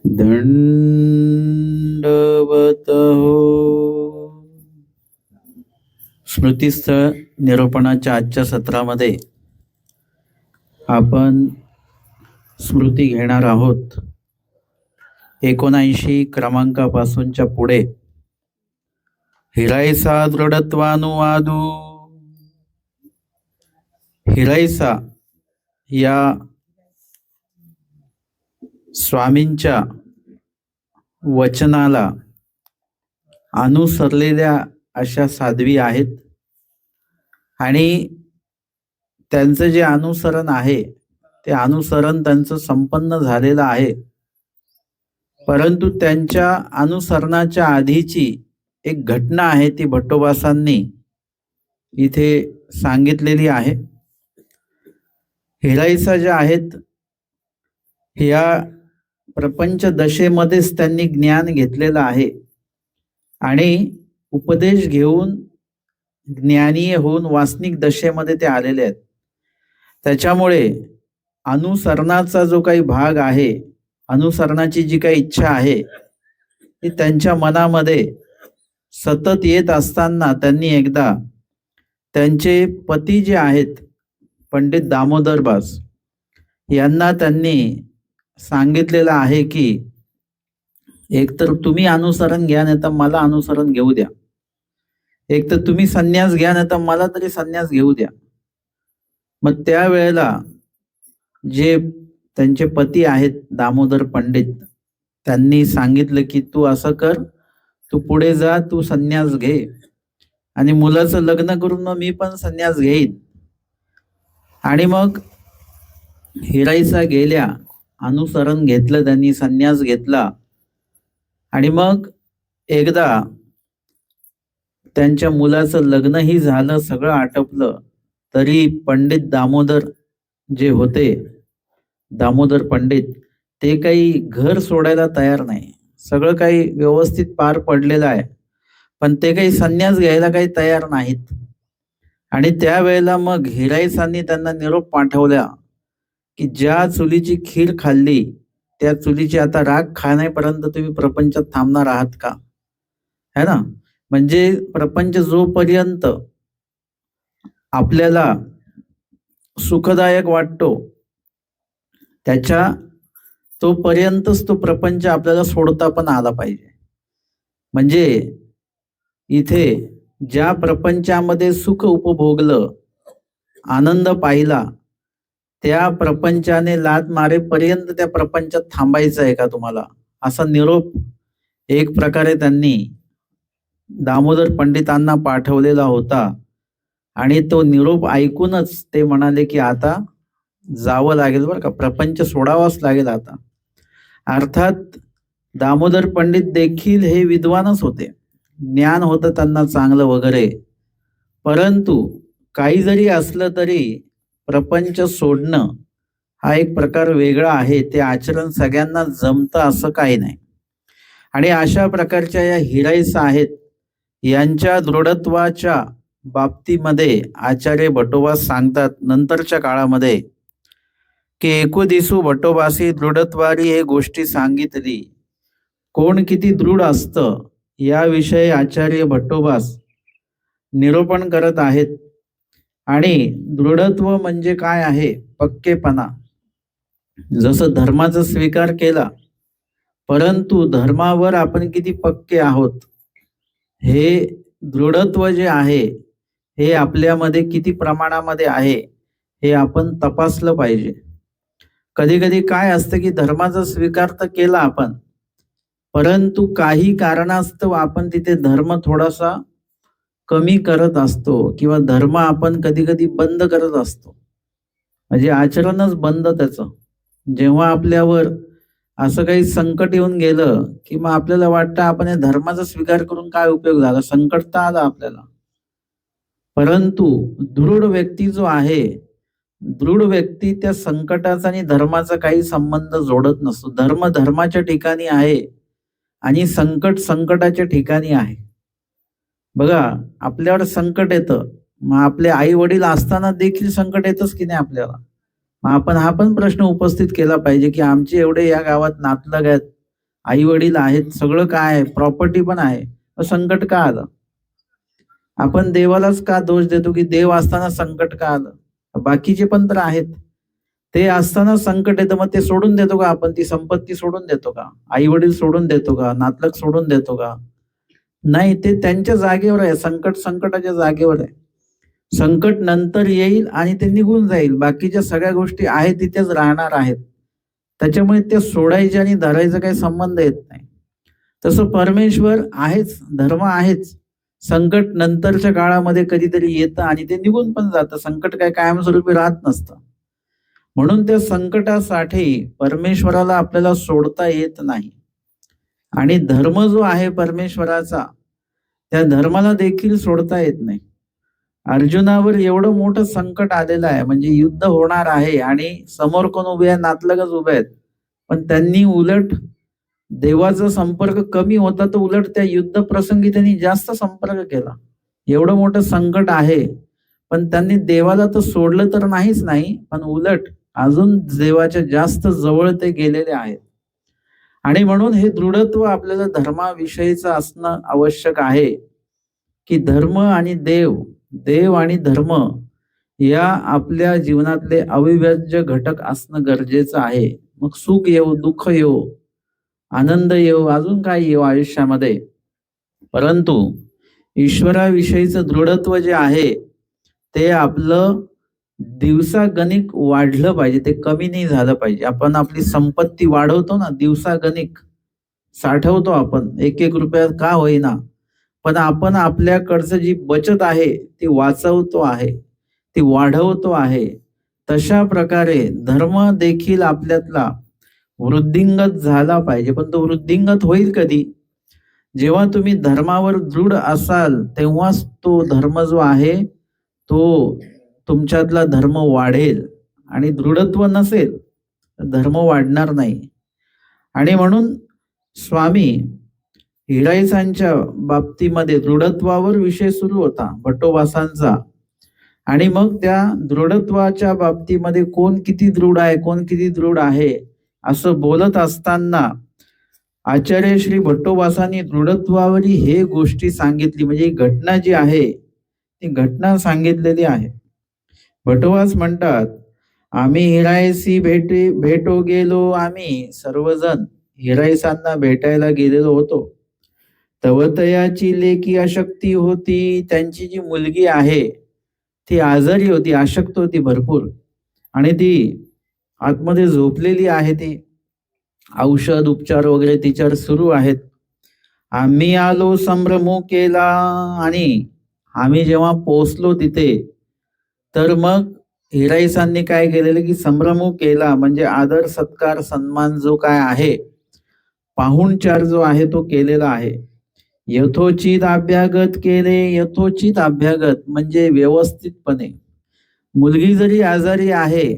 दंडवत हो. स्मृतिस्थळ निरूपणाच्या आजच्या सत्रामध्ये आपण स्मृती घेणार आहोत 79 क्रमांकापासूनच्या पुढे. हिरायसा दृढत्वानुवादू. हिरायसा या स्वामींच्या वचनाला अनुसरलेल्या अशा साध्वी आहेत आणि त्यांचं जे अनुसरण आहे ते अनुसरण त्यांचं संपन्न झालेलं आहे. परंतु त्यांच्या अनुसरणाच्या आधीची एक घटना आहे ती भट्टोबासांनी इथे सांगितलेली आहे. हिरायसा ज्या आहेत या प्रपंच दशेमध्येच त्यांनी ज्ञान घेतलेलं आहे आणि उपदेश घेऊन ज्ञानीय होऊन वासनिक दशेमध्ये ते आलेले आहेत. त्याच्यामुळे अनुसरणाचा जो काही भाग आहे, अनुसरणाची जी काही इच्छा आहे ती त्यांच्या मनामध्ये सतत येत असताना त्यांनी एकदा त्यांचे पती जे आहेत पंडित दामोदरबास यांना त्यांनी सांगितलेलं आहे की एक तर तुम्ही अनुसरण घ्या नाही तर मला अनुसरण घेऊ द्या, एक तर तुम्ही संन्यास घ्या नाही तर मला तरी संन्यास घेऊ द्या. मग त्यावेळेला जे त्यांचे पती आहेत दामोदर पंडित त्यांनी सांगितलं की तू असं कर, तू पुढे जा, तू संन्यास घे आणि मुलाचं लग्न करून मग मी पण संन्यास घेईन. आणि मग हिरायसा गेल्या, अनुसरण घेतलं त्यांनी, संन्यास घेतला आणि मग एकदा त्यांच्या मुलाचं लग्नही झालं, सगळं आटपलं. तरी पंडित दामोदर जे होते, दामोदर पंडित, ते काही घर सोडायला तयार नाही. सगळं काही व्यवस्थित पार पडलेलं आहे पण ते काही संन्यास घ्यायला काही तयार नाहीत. आणि त्यावेळेला मग हिरायसांनी त्यांना निरोप पाठवला की ज्या चुलीची खीर खाल्ली त्या चुलीची आता राख खाण्यापर्यंत तुम्ही प्रपंचात थांबणार आहात का? है ना. म्हणजे प्रपंच जोपर्यंत आपल्याला सुखदायक वाटतो त्याच्या तोपर्यंतच तो प्रपंच आपल्याला सोडता पण आला पाहिजे. म्हणजे इथे ज्या प्रपंचामध्ये सुख उपभोगलं, आनंद पाहिला, त्या प्रपंचाने लात मारेपर्यंत त्या प्रपंचात थांबायचं आहे का तुम्हाला? असा निरोप एक प्रकारे त्यांनी दामोदर पंडितांना पाठवलेला होता. आणि तो निरोप ऐकूनच ते म्हणाले की आता जावं लागेल बरं का, प्रपंच सोडावाच लागेल आता. अर्थात दामोदर पंडित देखील हे विद्वानच होते, ज्ञान होतं त्यांना चांगलं वगैरे, परंतु काही जरी असलं तरी प्रपंच सोडणं हा एक प्रकार वेगळा आहे. ते आचरण सगळ्यांना जमतं असं काही नाही. आणि अशा प्रकारच्या या हिरायसा आहेत, यांच्या दृढत्वाच्या बाबतीमध्ये आचार्य भट्टोबास सांगतात नंतरच्या काळामध्ये की एकुदिसू भट्टोबासी दृढत्वारी हे गोष्टी सांगितली. कोण किती दृढ असतं याविषयी आचार्य भट्टोबास निरूपण करत आहेत. आणि दृढत्व म्हणजे काय आहे? पक्केपणा. जसं धर्माचा स्वीकार केला परंतु धर्मावर आपण किती पक्के आहोत हे दृढत्व जे आहे हे आपल्यामध्ये किती प्रमाणामध्ये आहे हे आपण तपासलं पाहिजे. कधी कधी काय असतं की धर्माचा स्वीकार तर केला आपण, परंतु काही कारणास्तव आपण तिथे धर्म थोडासा कमी करत असतो किंवा धर्म आपण कधी कधी बंद करत असतो, म्हणजे आचरणच बंद त्याचं. जेव्हा आपल्यावर असं काही संकट येऊन गेलं की मग आपल्याला वाटतं आपण हे धर्माचा स्वीकार करून काय उपयोग झाला, संकट तर आलं आपल्याला. परंतु दृढ व्यक्ती जो आहे, दृढ व्यक्ती त्या संकटाचा आणि धर्माचा काही संबंध जोडत नसतो. धर्म धर्माच्या ठिकाणी आहे आणि संकट संकटाच्या ठिकाणी आहे. बघा आपल्यावर संकट येतं, मग आपले आई वडील असताना देखील संकट येतच की नाही आपल्याला. मग आपण हा पण प्रश्न उपस्थित केला पाहिजे की आमचे एवढे या गावात नातलग आहेत, आई वडील आहेत, सगळं काय आहे, प्रॉपर्टी पण आहे, संकट का आलं? आपण देवालाच का दोष देतो की देव असताना संकट का आलं? बाकीचे पण तर आहेत, ते असताना संकट येतं, मग ते सोडून देतो का आपण? ती संपत्ती सोडून देतो का? आई वडील सोडून देतो का? नातलग सोडून देतो का? नाही, ते त्यांच्या जागेवर आहे. संकट संकटाच्या जागेवर आहे. संकट नंतर येईल आणि ते निघून जाईल. बाकीच्या सगळ्या गोष्टी आहेत तिथेच राहणार आहेत. त्याच्यामुळे ते सोडायचे आणि धरायचा काही संबंध येत नाही. तसं परमेश्वर आहेच, धर्म आहेच. संकट नंतरच्या काळामध्ये कधीतरी येतं आणि ते निघून पण जातं. संकट काय कायमस्वरूपी राहत नसतं. म्हणून त्या संकटासाठी परमेश्वराला आपल्याला सोडता येत नाही. आणि धर्म जो आहे परमेश्वराचा, त्या धर्माला देखील सोडता येत नाही. अर्जुनावर एवढं मोठं संकट आलेलं आहे, म्हणजे युद्ध होणार आहे आणि समोर कोण उभे आहे? नातलगच उभे आहेत. पण त्यांनी उलट देवाचा संपर्क कमी होता, तर उलट त्या युद्ध प्रसंगी त्यांनी जास्त संपर्क केला. एवढं मोठं संकट आहे, पण त्यांनी देवाला तर सोडलं तर नाहीच नाही, पण उलट अजून देवाच्या जास्त जवळ ते गेलेले आहेत. आणि म्हणून हे दृढत्व आपल्याला धर्माविषयीचं असणं आवश्यक आहे, की धर्म आणि देव, देव आणि धर्म या आपल्या जीवनातले अविभाज्य घटक असणं गरजेचं आहे. मग सुख येऊ, दुःख येऊ, आनंद येऊ, अजून काय येऊ आयुष्यामध्ये, परंतु ईश्वराविषयीचं दृढत्व जे आहे ते आपलं दिवसागणिक वाढलं पाहिजे, ते कमी नाही झालं पाहिजे. आपण आपली संपत्ती वाढवतो ना, दिवसागणिक साठवतो आपण, एक एक रुपया का होईना, पण आपण आपल्याकडचं जी बचत आहे ती वाचवतो आहे, ती वाढवतो आहे. तशा प्रकारे धर्म देखील आपल्यातला वृद्धिंगत झाला पाहिजे. पण तो वृद्धिंगत होईल कधी? जेव्हा तुम्ही धर्मावर दृढ असाल, तेव्हाच तो धर्म जो आहे तो तुमच्यातला धर्म वाढेल. आणि दृढत्व नसेल तर धर्म वाढणार नाही. आणि म्हणून स्वामी हिराईसांच्या बाबतीमध्ये दृढत्वावर विषय सुरू होता भट्टोबासांचा. आणि मग त्या दृढत्वाच्या बाबतीमध्ये कोण किती दृढ आहे, कोण किती दृढ आहे असं बोलत असताना आचार्य श्री भट्टोबासांनी दृढत्वावरी हे गोष्टी सांगितली, म्हणजे ही घटना जी आहे ती घटना सांगितलेली आहे. भट्टोबास म्हणतात, आम्ही हिरायसी भेटो गेलो, आम्ही सर्वजण हिरायसांना भेटायला गेलेलो होतो. तवतयाची लेकी अशक्ती होती, त्यांची जी मुलगी आहे ती आजारी होती, अशक्त होती भरपूर, आणि ती आतमध्ये झोपलेली आहे. ती औषध उपचार वगैरे तिच्यावर सुरू आहेत. आम्ही आलो, संभ्रम केला, आणि आम्ही जेव्हा पोहोचलो तिथे तर मग हिराईसांनी काय केलेलं की संभ्रम केला, म्हणजे आदर सत्कार सन्मान जो काय आहे, पाहुणचार जो आहे तो केलेला आहे. यथोचित अभ्यागत केले, यथोचित अभ्यागत म्हणजे व्यवस्थितपणे. मुलगी जरी आजारी आहे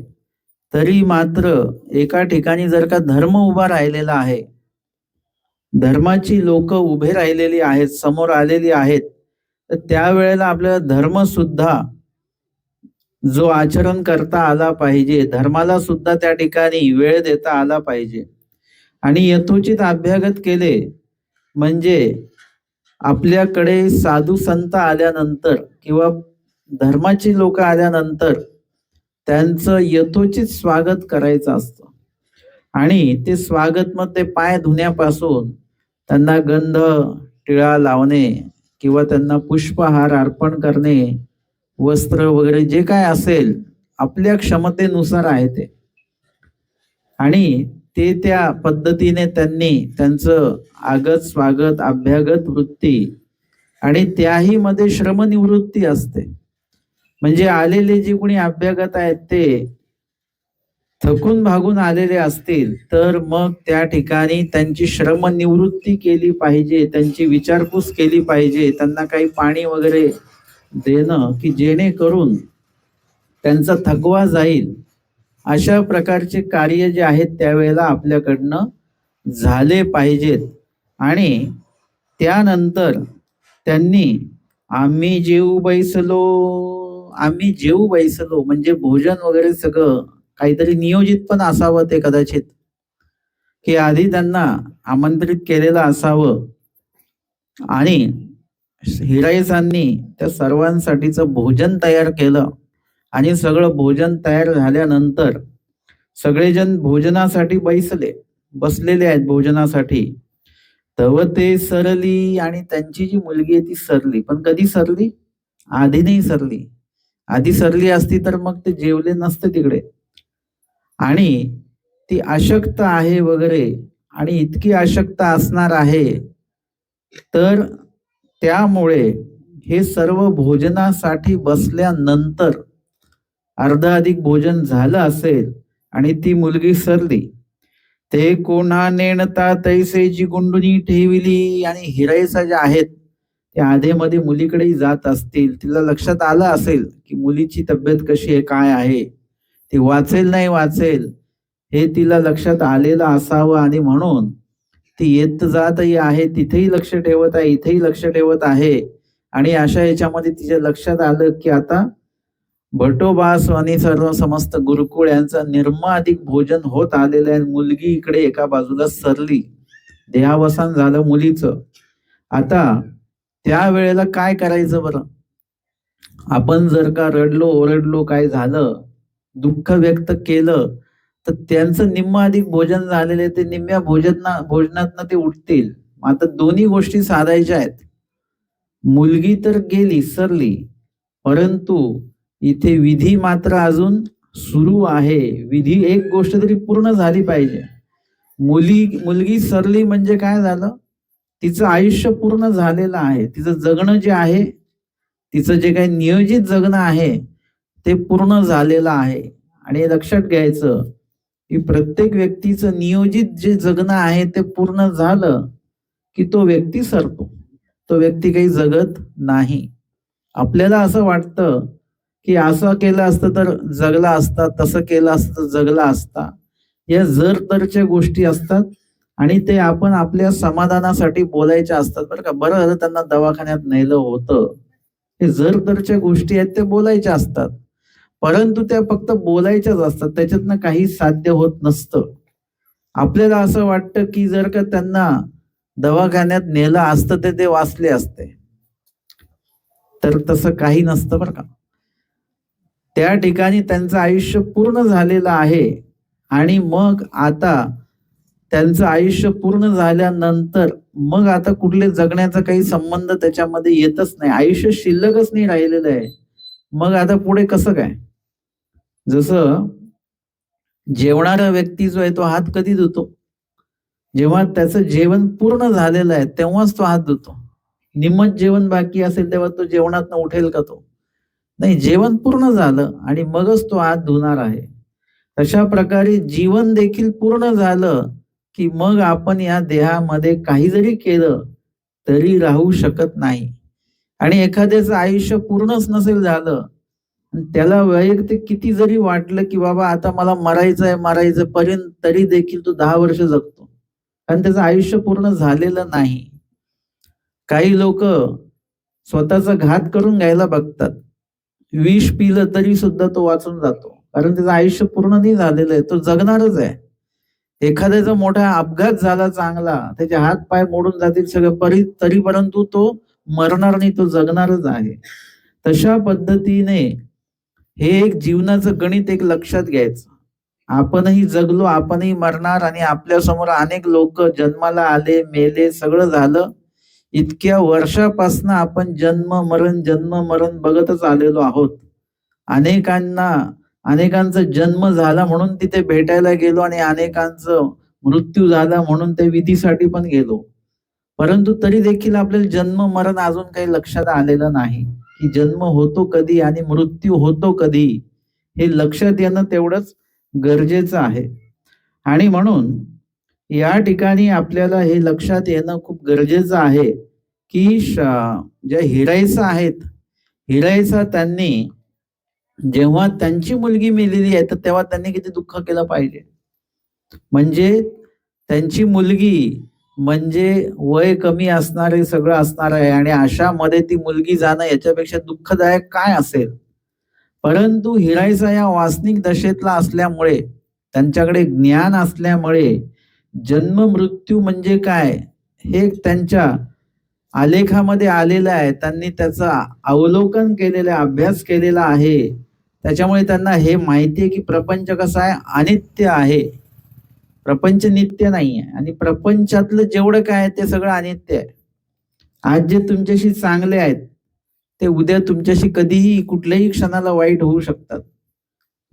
तरी मात्र एका ठिकाणी जर का धर्म उभा राहिलेला आहे, धर्माची लोक उभे राहिलेली आहेत, समोर आलेली आहेत, तर त्यावेळेला आपल्याला धर्म सुद्धा जो आचरण करता आला पाहिजे, धर्माला सुद्धा त्या ठिकाणी वेळ देता आला पाहिजे. आणि यथोचित अभ्यागत केले म्हणजे आपल्याकडे साधू संत आल्यानंतर किंवा धर्माची लोक आल्यानंतर त्यांचं यथोचित स्वागत करायचं असतं. आणि ते स्वागत मग ते पाय धुण्यापासून त्यांना गंध टिळा लावणे किंवा त्यांना पुष्पहार अर्पण करणे, वस्त्र वगैरे जे काय असेल आपल्या क्षमतेनुसार आहे ते. आणि ते त्या पद्धतीने त्यांनी त्यांचं आगत स्वागत अभ्यागत वृत्ती, आणि त्याही मध्ये श्रमनिवृत्ती असते. म्हणजे आलेले जे कोणी अभ्यागत आहेत ते थकून भागून आलेले असतील तर मग त्या ठिकाणी त्यांची श्रमनिवृत्ती केली पाहिजे, त्यांची विचारपूस केली पाहिजे, त्यांना काही पाणी वगैरे देणं की जेणेकरून त्यांचा थकवा जाईल. अशा प्रकारचे कार्य जे आहेत त्यावेळेला आपल्याकडनं झाले पाहिजेत. आणि त्यानंतर त्यांनी आम्ही जेऊ बैसलो, आम्ही जेऊ बैसलो म्हणजे भोजन वगैरे सगळं काहीतरी नियोजित पण असावं ते कदाचित. की आधी त्यांना आमंत्रित केलेलं असावं आणि हिराईसांनी त्या सर्वांसाठीचं भोजन तयार केलं आणि सगळं भोजन तयार झाल्यानंतर सगळेजण भोजनासाठी बसलेले आहेत भोजनासाठी. तव ते सरली आणि त्यांची जी मुलगी आहे ती सरली. पण कधी सरली? आधी नाही सरली. आधी सरली असती तर मग ते जेवले नसते तिकडे. आणि ती अशक्त आहे वगैरे आणि इतकी अशक्त असणार आहे तर त्यामुळे हे सर्व भोजनासाठी बसल्यानंतर अर्धाधिक भोजन झालं असेल आणि ती मुलगी सरली. ते कोणा नेणता तैसेची गुंडुनी ठेविली. आणि हिराईसा ज्या आहेत त्या आधेमध्ये मुलीकडेही जात असतील. तिला लक्षात आलं असेल की मुलीची तब्येत कशी आहे, काय आहे, ती वाचेल नाही वाचेल हे तिला लक्षात आलेलं असावं आणि म्हणून ती येत जातही आहे, तिथेही लक्ष ठेवत आहे, इथेही लक्ष ठेवत आहे. आणि अशा याच्यामध्ये तिच्या लक्षात आलं की आता भटोबास आणि सर्व समस्त गुरुकुळ यांचं निर्माधिक भोजन होत आलेलं आहे. मुलगी इकडे एका बाजूला सरली, देहावसान झालं मुलीचं. आता त्या वेळेला काय करायचं बरं? आपण जर का रडलो ओरडलो, काय झालं, दुःख व्यक्त केलं तर त्यांचं निम्म अधिक भोजन झालेले, ते निम्म्या भोजनातनं ते उठतील. आता दोन्ही गोष्टी साधायच्या आहेत. मुलगी तर गेली सरली, परंतु इथे विधी मात्र अजून सुरू आहे. विधी एक गोष्ट तरी पूर्ण झाली पाहिजे. मुलगी सरली म्हणजे काय झालं? तिचं आयुष्य पूर्ण झालेलं आहे. तिचं जगणं जे आहे, तिचं जे काही नियोजित जगणं आहे ते पूर्ण झालेलं आहे. आणि लक्षात घ्यायचं की प्रत्येक व्यक्तीचं नियोजित जे जगणं आहे ते पूर्ण झालं की तो व्यक्ती सरतो. तो व्यक्ती काही जगत नाही. आपल्याला असं वाटतं की असं केलं असतं तर जगला असता, तसं केलं असतं तर जगला असता. या जर तरच्या गोष्टी असतात आणि ते आपण आपल्या समाधानासाठी बोलायच्या असतात बरं का. बरं झालं त्यांना दवाखान्यात नेलं होतं, हे जर तरच्या गोष्टी आहेत ते बोलायच्या असतात, परंतु त्या फक्त बोलायच्याच असतात, त्याच्यातनं काही साध्य होत नसतं. आपल्याला असं वाटतं की जर का त्यांना दवाखान्यात नेलं असतं ते वाचले असते, तर तसं काही नसतं बरं का. त्या ठिकाणी त्यांचं आयुष्य पूर्ण झालेलं आहे आणि मग आता त्यांचं आयुष्य पूर्ण झाल्यानंतर मग आता कुठले जगण्याचा काही संबंध त्याच्यामध्ये येतच नाही. आयुष्य शिल्लकच नाही राहिलेलं आहे. मग आता पुढे कसं काय? जसं जेवणारा व्यक्ती जो आहे तो हात कधी धुतो? जेव्हा त्याचं जेवण पूर्ण झालेलं आहे तेव्हाच तो हात धुतो. निम्मच जेवण बाकी असेल तेव्हा तो जेवणातनं उठेल का तो? नाही, जेवण पूर्ण झालं आणि मगच तो हात धुणार आहे. तशा प्रकारे जीवन देखील पूर्ण झालं की मग आपण या देहामध्ये काही जरी केलं तरी राहू शकत नाही. आणि एखाद्याचं आयुष्य पूर्णच नसेल झालं, त्याला वैयक्तिक किती जरी वाटलं की बाबा आता मला मरायचं पर्यंत, तरी देखील तो 10 वर्ष जगतो, कारण त्याचं आयुष्य पूर्ण झालेलं नाही. काही लोक स्वतःचा घात करून घ्यायला बघतात. विष पिलं तरी सुद्धा तो वाचून जातो, कारण त्याचं आयुष्य पूर्ण नाही झालेलं आहे, तो जगणारच आहे. एखाद्याचा मोठा अपघात झाला चांगला, त्याचे हात पाय मोडून जातील सगळं, तरी परंतु तो मरणार नाही, तो जगणारच आहे. तशा पद्धतीने हे एक जीवनाचं गणित एक लक्षात घ्यायचं. आपणही जगलो, आपणही मरणार आणि आपल्या समोर अनेक लोक जन्माला आले, मेले, सगळं झालं. इतक्या वर्षापासून आपण जन्म मरण बघतच आलेलो आहोत. अनेकांचा जन्म झाला म्हणून तिथे भेटायला गेलो आणि अनेकांचं मृत्यू झाला म्हणून ते विधीसाठी पण गेलो. परंतु तरी देखील आपल्याला जन्म मरण अजून काही लक्षात आलेलं नाही की जन्म होतो कधी आणि मृत्यू होतो कधी, हे लक्षात येणं तेवढंच गरजेचं आहे. आणि म्हणून या ठिकाणी आपल्याला हे लक्षात येणं खूप गरजेचं आहे की ज्या हिराईसा आहेत, हिराईसा त्यांनी जेव्हा त्यांची मुलगी मेलेली आहे तर तेव्हा त्यांनी किती दुःख केलं पाहिजे. म्हणजे त्यांची मुलगी म्हणजे वय कमी असणारे सगळं असणार आहे आणि अशामध्ये ती मुलगी जाणं याच्यापेक्षा दुःखदायक काय असेल. परंतु हिराईसा या वासनिक दशेतला असल्यामुळे, त्यांच्याकडे ज्ञान असल्यामुळे जन्म मृत्यू म्हणजे काय हे त्यांच्या आलेखामध्ये आलेलं आहे. त्यांनी त्याचा अवलोकन केलेलं आहे, अभ्यास केलेला आहे. त्याच्यामुळे त्यांना हे माहिती आहे की प्रपंच कसा आहे, अनित्य आहे. प्रपंच नित्य नाही आहे आणि प्रपंचातलं जेवढं काय आहे ते सगळं अनित्य आहे. आज जे तुमच्याशी चांगले आहेत ते उद्या तुमच्याशी कधीही कुठल्याही क्षणाला वाईट होऊ शकतात.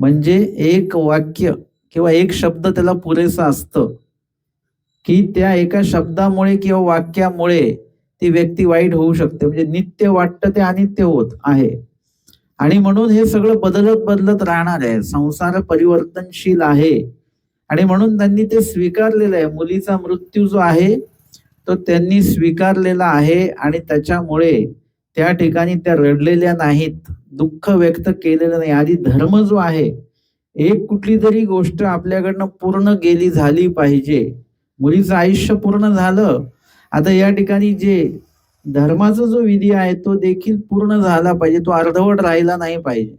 म्हणजे एक वाक्य किंवा एक शब्द त्याला पुरेसा असतं की त्या एका शब्दामुळे किंवा वाक्यामुळे ती व्यक्ती वाईट होऊ शकते. म्हणजे नित्य वाटतं ते अनित्य होत आहे आणि म्हणून हे सगळं बदलत बदलत राहणार आहे. संसार परिवर्तनशील आहे आणि म्हणून त्यांनी ते स्वीकारलेलं आहे. मुलीचा मृत्यू जो आहे तो त्यांनी स्वीकारलेला आहे आणि त्याच्यामुळे त्या ठिकाणी त्या रडलेल्या नाहीत, दुःख व्यक्त केलेलं नाही. आधी धर्म जो आहे, एक कुठली तरी गोष्ट आपल्याकडनं पूर्ण गेली झाली पाहिजे. मुलीचं आयुष्य पूर्ण झालं, आता या ठिकाणी जे धर्माचा जो विधी आहे तो देखील पूर्ण झाला पाहिजे, तो अर्धवट राहिला नाही पाहिजे.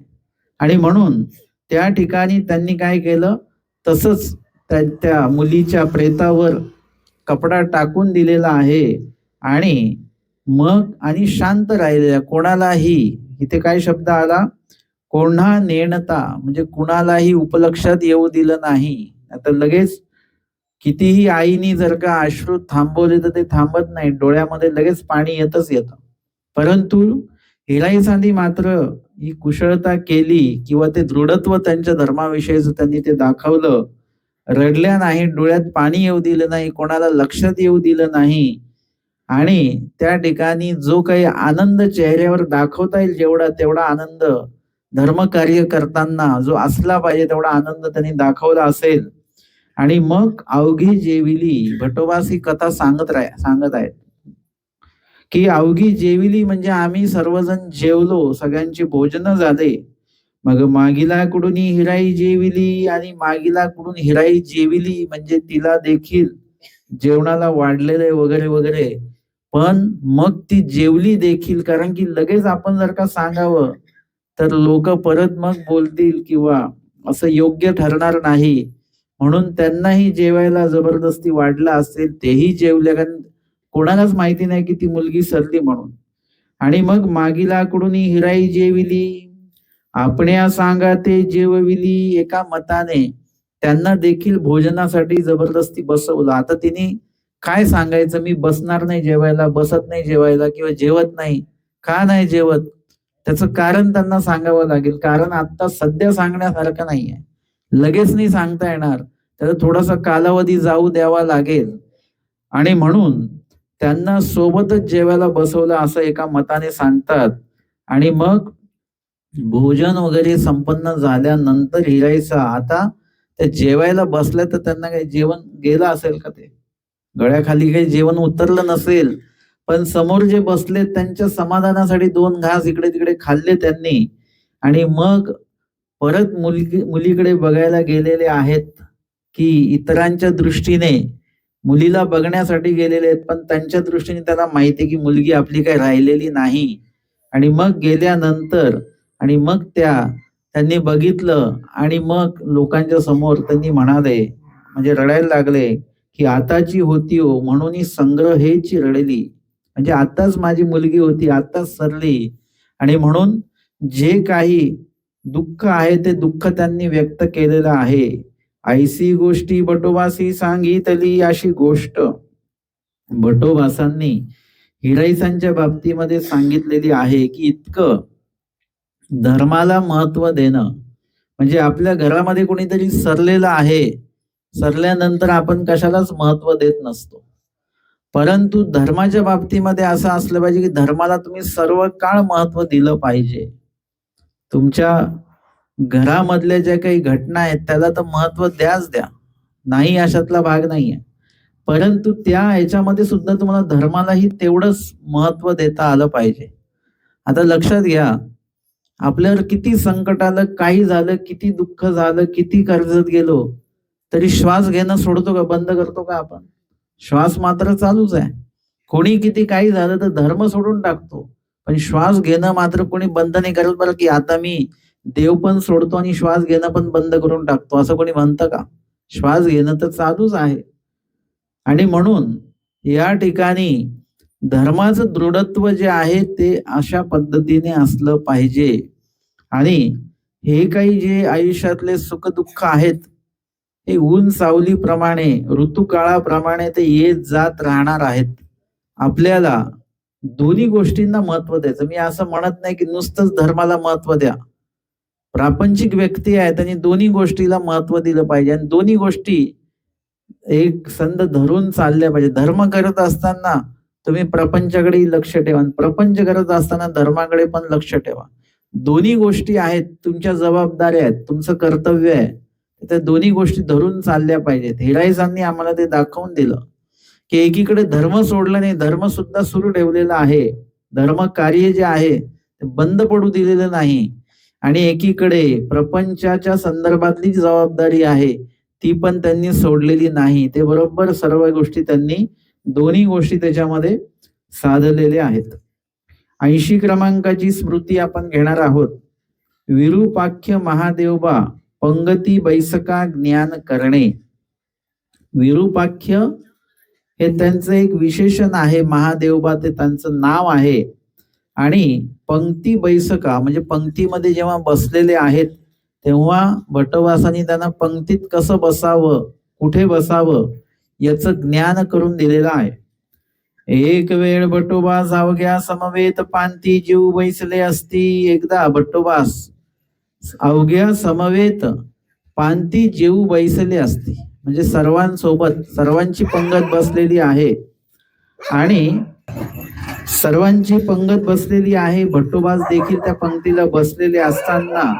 आणि म्हणून त्या ठिकाणी त्यांनी काय केलं, तसंच त्या मुलीच्या प्रेतावर कपडा टाकून दिलेला आहे आणि मग आणि शांत राहिलेल्या, कोणालाही इथे काय शब्द आला, कोण्हा नेणता, म्हणजे कुणालाही उपलक्षात येऊ दिलं नाही. आता लगेच कितीही आईनी जर का अश्रू थांबवले तर ते थांबत नाही, डोळ्यामध्ये लगेच पाणी येतच येतं. परंतु हिराई सांदी मात्र ही कुशलता केली किंवा ते दृढत्व त्यांच्या धर्माविषयीचं त्यांनी ते दाखवलं. रडल्या नाही, डोळ्यात पाणी येऊ दिलं नाही, कोणाला लक्षात येऊ दिलं नाही आणि त्या ठिकाणी जो काही आनंद चेहऱ्यावर दाखवता येईल जेवढा तेवढा आनंद धर्म कार्य करताना जो असला पाहिजे तेवढा आनंद त्यांनी दाखवला असेल. आणि मग अवघी जेविली, भटोबास ही कथा सांगत आहेत की अवघी जेविली म्हणजे आम्ही सर्वजण जेवलो, सगळ्यांची भोजन झाले. मग मागीला कुडून हिराई जेविली आणि मागीला कुडून हिराई जेविली म्हणजे तिला देखील जेवणाला वाढलेले वगैरे वगैरे. पण मग ती जेवली देखील, कारण की लगेच आपण जर का सांगावं तर लोक परत मग बोलतील किंवा असं योग्य ठरणार नाही. म्हणून त्यांनाही जेवायला जबरदस्ती वाढला असेल, तेही जेवले, कारण कोणालाच माहिती नाही की ती मुलगी सरली म्हणून. आणि मग मागीला कडून हिराई जेविली, आपण्या सांगा ते जेवविली, एका मताने त्यांना देखील भोजनासाठी जबरदस्ती बसवलं. आता तिने काय सांगायचं, मी बसणार नाही जेवायला, बसत नाही जेवायला किंवा जेवत नाही, का नाही जेवत, त्याचं कारण त्यांना सांगावं लागेल. कारण आता सध्या सांगण्यासारखं नाहीये, लगेच नाही सांगता येणार, त्याला थोडासा कालावधी जाऊ द्यावा लागेल. आणि म्हणून त्यांना सोबतच जेवायला बसवलं असं एका मताने सांगतात. आणि मग भोजन वगैरे संपन्न झाल्यानंतर हिराईचा आता त्या जेवायला बसल्या तर त्यांना काही जेवण गेलं असेल का, ते गळ्याखाली काही जेवण उतरलं नसेल, पण समोर जे बसले त्यांच्या समाधानासाठी 2 घास इकडे तिकडे खाल्ले त्यांनी. आणि मग परत मुलीकडे बघायला गेलेले आहेत की इतरांच्या दृष्टीने मुलीला बघण्यासाठी गेलेले आहेत, पण त्यांच्या दृष्टीने त्यांना माहिती की मुलगी आपली काही राहिलेली नाही. आणि मग गेल्यानंतर आणि मग त्यांनी बघितलं आणि मग लोकांच्या समोर त्यांनी म्हणाले, म्हणजे रडायला लागले की आताची होती हो म्हणून ही संग्रहेची रडली, म्हणजे आताच माझी मुलगी होती, आताच सरली. आणि म्हणून जे काही दुःख आहे ते दुःख त्यांनी व्यक्त केलेलं आहे. ऐसी गोष्टी भटोबासी सांगितली, अशी गोष्ट भटोबासांनी हिराईसांच्या बाबतीमध्ये सांगितलेली आहे की इतकं धर्माला महत्व देणं, म्हणजे आपल्या घरामध्ये कोणीतरी सरलेलं आहे, सरल्यानंतर आपण कशालाच महत्व देत नसतो, परंतु धर्माच्या बाबतीमध्ये असं असलं पाहिजे की धर्माला तुम्ही सर्व काळ महत्व दिलं पाहिजे. तुमच्या घरामधल्या ज्या काही घटना आहेत त्याला तर महत्व द्याच द्या, नाही अशातला भाग नाहीये, परंतु त्या ह्याच्यामध्ये सुद्धा तुम्हाला धर्मालाही तेवढंच महत्व देता आलं पाहिजे. आता लक्षात घ्या, आपल्यावर किती संकट आलं, काही झालं, किती दुःख झालं, किती कर्जत गेलो, तरी श्वास घेणं सोडतो का, बंद करतो का आपण? श्वास मात्र चालूच आहे. कोणी किती काही झालं तर धर्म सोडून टाकतो, पण श्वास घेणं मात्र कोणी बंद नाही करत बरं, की आता मी देव पण सोडतो आणि श्वास घेणं पण बंद करून टाकतो, असं कोणी म्हणतं का? श्वास घेणं तर चालूच आहे. आणि म्हणून या ठिकाणी धर्माचं दृढत्व जे आहे ते अशा पद्धतीने असलं पाहिजे. आणि हे काही जे आयुष्यातले सुखदुःख आहेत हे ऊन सावलीप्रमाणे ऋतुकाळाप्रमाणे ते येत जात राहणार आहेत. आपल्याला दोन्ही गोष्टींना महत्व द्यायचं. मी असं म्हणत नाही की नुसतंच धर्माला महत्व द्या. प्रापंचिक व्यक्ती आहेत त्यांनी दोन्ही गोष्टीला महत्व दिलं पाहिजे आणि दोन्ही गोष्टी एक संध धरून चालल्या पाहिजे. धर्म करत असताना तुम्ही प्रपंचाकडे लक्ष ठेवा आणि प्रपंच करत असताना धर्माकडे पण लक्ष ठेवा. दोन्ही गोष्टी आहेत, तुमच्या जबाबदाऱ्या आहेत, तुमचं कर्तव्य आहे. त्या दोन्ही गोष्टी धरून चालल्या पाहिजेत. हिराईसांनी आम्हाला ते दाखवून दिलं की एकीकडे धर्म सोडलं नाही, धर्म सुद्धा सुरू ठेवलेला आहे. धर्म कार्य जे आहे ते बंद पडू दिलेलं नाही. आणि एकीकडे प्रपंचाच्या संदर्भातली जबाबदारी आहे ती पण त्यांनी सोडलेली नाही. ते बरोबर सर्व गोष्टी त्यांनी दोन्ही गोष्टी त्याच्यामध्ये साधलेल्या आहेत. 80 क्रमांकाची स्मृती आपण घेणार आहोत. विरूपाख्य महादेवबा पंगती बैसका ज्ञान करणे. विरूपाख्य हे त्यांचं एक विशेषण आहे. महादेवबा ते त्यांचं नाव आहे. आणि पंक्ती बैसका म्हणजे पंक्तीमध्ये जेव्हा बसलेले आहेत तेव्हा भट्टवासांनी त्यांना पंक्तीत कसं बसावं, कुठे बसावं याचं ज्ञान करून दिलेलं आहे. एक वेळ भट्टोबास अवघ्या समवेत पांती जीव बैसले असती. एकदा भट्टोबास अवघ्या समवेत पांती जीव बैसले असती म्हणजे सर्वांसोबत सर्वांची पंगत बसलेली आहे. आणि सर्वांची पंगत बसलेली आहे. भट्टोबास देखील त्या पंक्तीला बसलेले असताना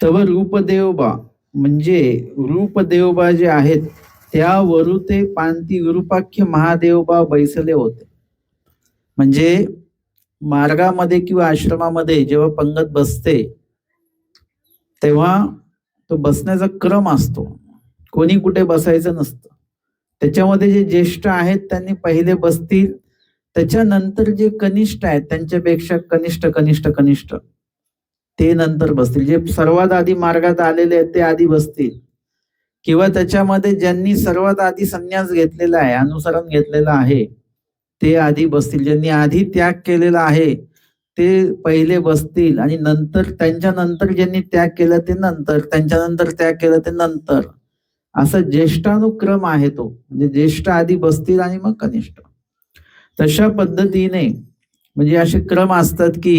तव रूपदेवबा म्हणजे रूपदेवबा जे आहेत त्यावरू ते पांती विरूपाख्य महादेवबा बैसले होते. म्हणजे मार्गामध्ये किंवा आश्रमामध्ये जेव्हा पंगत बसते तेव्हा तो बसण्याचा क्रम असतो. कोणी कुठे बसायचं नसतं. त्याच्यामध्ये जे ज्येष्ठ आहेत त्यांनी पहिले बसतील, त्याच्यानंतर जे कनिष्ठ आहेत त्यांच्यापेक्षा कनिष्ठ कनिष्ठ कनिष्ठ ते नंतर बसतील. जे सर्वात आधी मार्गात आलेले आहेत ते आधी बसतील. किंवा त्याच्यामध्ये ज्यांनी सर्वात आधी संन्यास घेतलेला आहे, अनुसरण घेतलेलं आहे ते आधी बसतील. ज्यांनी आधी त्याग केलेला आहे ते पहिले बसतील आणि नंतर त्यांच्यानंतर ज्यांनी त्याग केला ते नंतर, त्यांच्यानंतर त्याग केला ते नंतर. असा ज्येष्ठानुक्रम आहे तो. म्हणजे ज्येष्ठ आधी बसतील आणि मग कनिष्ठ. तशा पद्धतीने म्हणजे असे क्रम असतात की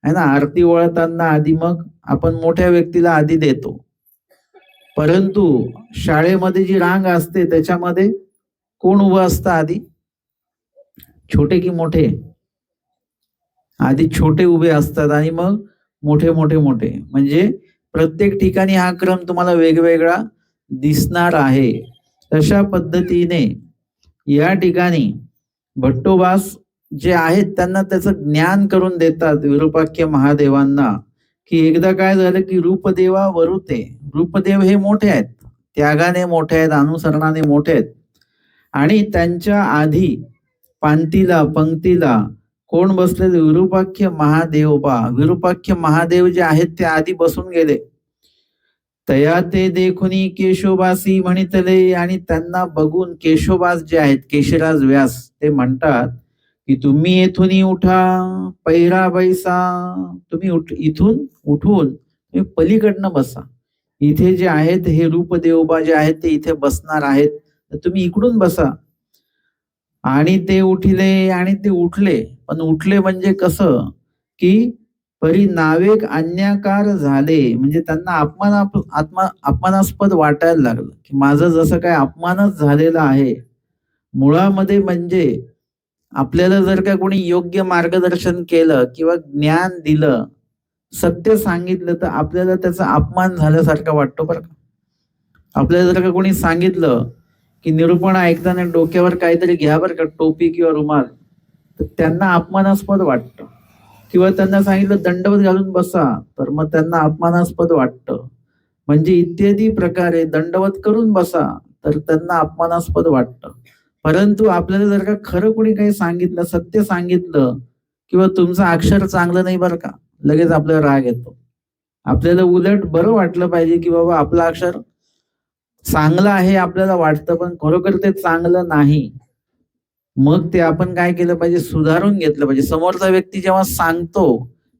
है ना, आरती ओळताना आधी मग आपण मोठ्या व्यक्तीला आधी देतो. परंतु शाळेमध्ये जी रांग असते त्याच्यामध्ये कोण उभं असतं आधी, छोटे की मोठे? आधी छोटे उभे असतात आणि मग मोठे मोठे मोठे. म्हणजे प्रत्येक ठिकाणी हा क्रम तुम्हाला वेगवेगळा दिसणार आहे. तशा पद्धतीने या ठिकाणी भट्टोबास जे आहेत त्यांना त्याचं ज्ञान करून देतात विरूपाख्य महादेवांना. की एकदा काय झालं की रूपदेवा वरुते, रूपदेव हे मोठे आहेत, त्यागाने मोठे आहेत, अनुसरणाने मोठे आहेत. आणि त्यांच्या आधी पांतीला पंक्तीला कोण बसलेले? विरूपाख्य महादेवबा. विरूपाख्य महादेव जे आहेत ते आधी बसून गेले. तया ते देखुनी केशोबासी म्हणितले. आणि त्यांना बघून केशोबास जे आहेत, केशराज व्यास, ते म्हणतात की तुम्ही येथून उठा, पैरा बैसा. तुम्ही इथून उठून तुम्ही पलीकडनं बसा. इथे जे आहेत हे रूपदेवबा जे आहेत ते इथे बसणार आहेत, तर तुम्ही इकडून बसा. आणि ते उठले आणि ते उठले. पण उठले म्हणजे कसं की परी नावेक अन्याकार झाले. म्हणजे त्यांना अपमानास्पद वाटायला लागलं की माझं जसं काय अपमानच झालेला आहे. मुळामध्ये म्हणजे आपल्याला जर का कोणी योग्य मार्गदर्शन केलं किंवा ज्ञान दिलं, सत्य सांगितलं, तर आपल्याला त्याचा अपमान झाल्यासारखा वाटतो बरं का. आपल्याला जर का कोणी सांगितलं की निरूपण ऐकताना डोक्यावर काहीतरी घ्या बरं का, टोपी किंवा रुमाल, तर त्यांना अपमानास्पद वाटतं. किंवा त्यांना सांगितलं दंडवत घालून बसा, तर मग त्यांना अपमानास्पद वाटतं. म्हणजे इत्यादी प्रकारे दंडवत करून बसा तर त्यांना अपमानास्पद वाटतं. परंतु आपल्याला जर का खरं कोणी काही सांगितलं, सत्य सांगितलं, किंवा तुमचं अक्षर चांगलं नाही बरं का, लगेच आपल्याला राग येतो. आपल्याला उलट बरं वाटलं पाहिजे की बाबा आपलं अक्षर चांगलं आहे आपल्याला वाटतं, पण खरोखर ते चांगलं नाही. मग ते आपण काय केलं पाहिजे, सुधारून घेतलं पाहिजे. समोरचा व्यक्ती जेव्हा सांगतो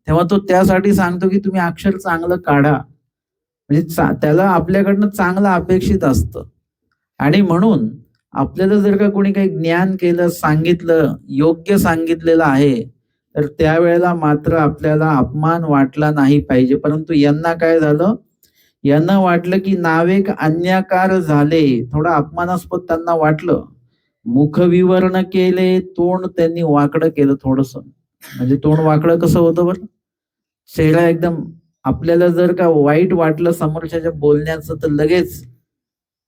तेव्हा तो त्यासाठी सांगतो की तुम्ही अक्षर चांगलं काढा, म्हणजे त्याला आपल्याकडनं चांगलं अपेक्षित असतं. आणि म्हणून आपल्याला जर का कोणी काही ज्ञान केलं, सांगितलं, योग्य सांगितलेलं आहे, तर त्यावेळेला मात्र आपल्याला अपमान वाटला नाही पाहिजे. परंतु यांना काय झालं, यांना वाटलं की नावेक अन्याकार झाले, थोडं अपमानास्पद त्यांना वाटलं. मुखविवरण केले, तोंड त्यांनी वाकडं केलं थोडस. म्हणजे तोंड वाकडं कसं होतं बरं, चेहरा एकदम, आपल्याला जर का वाईट वाटलं समोरच्याच्या बोलण्याचं, तर लगेच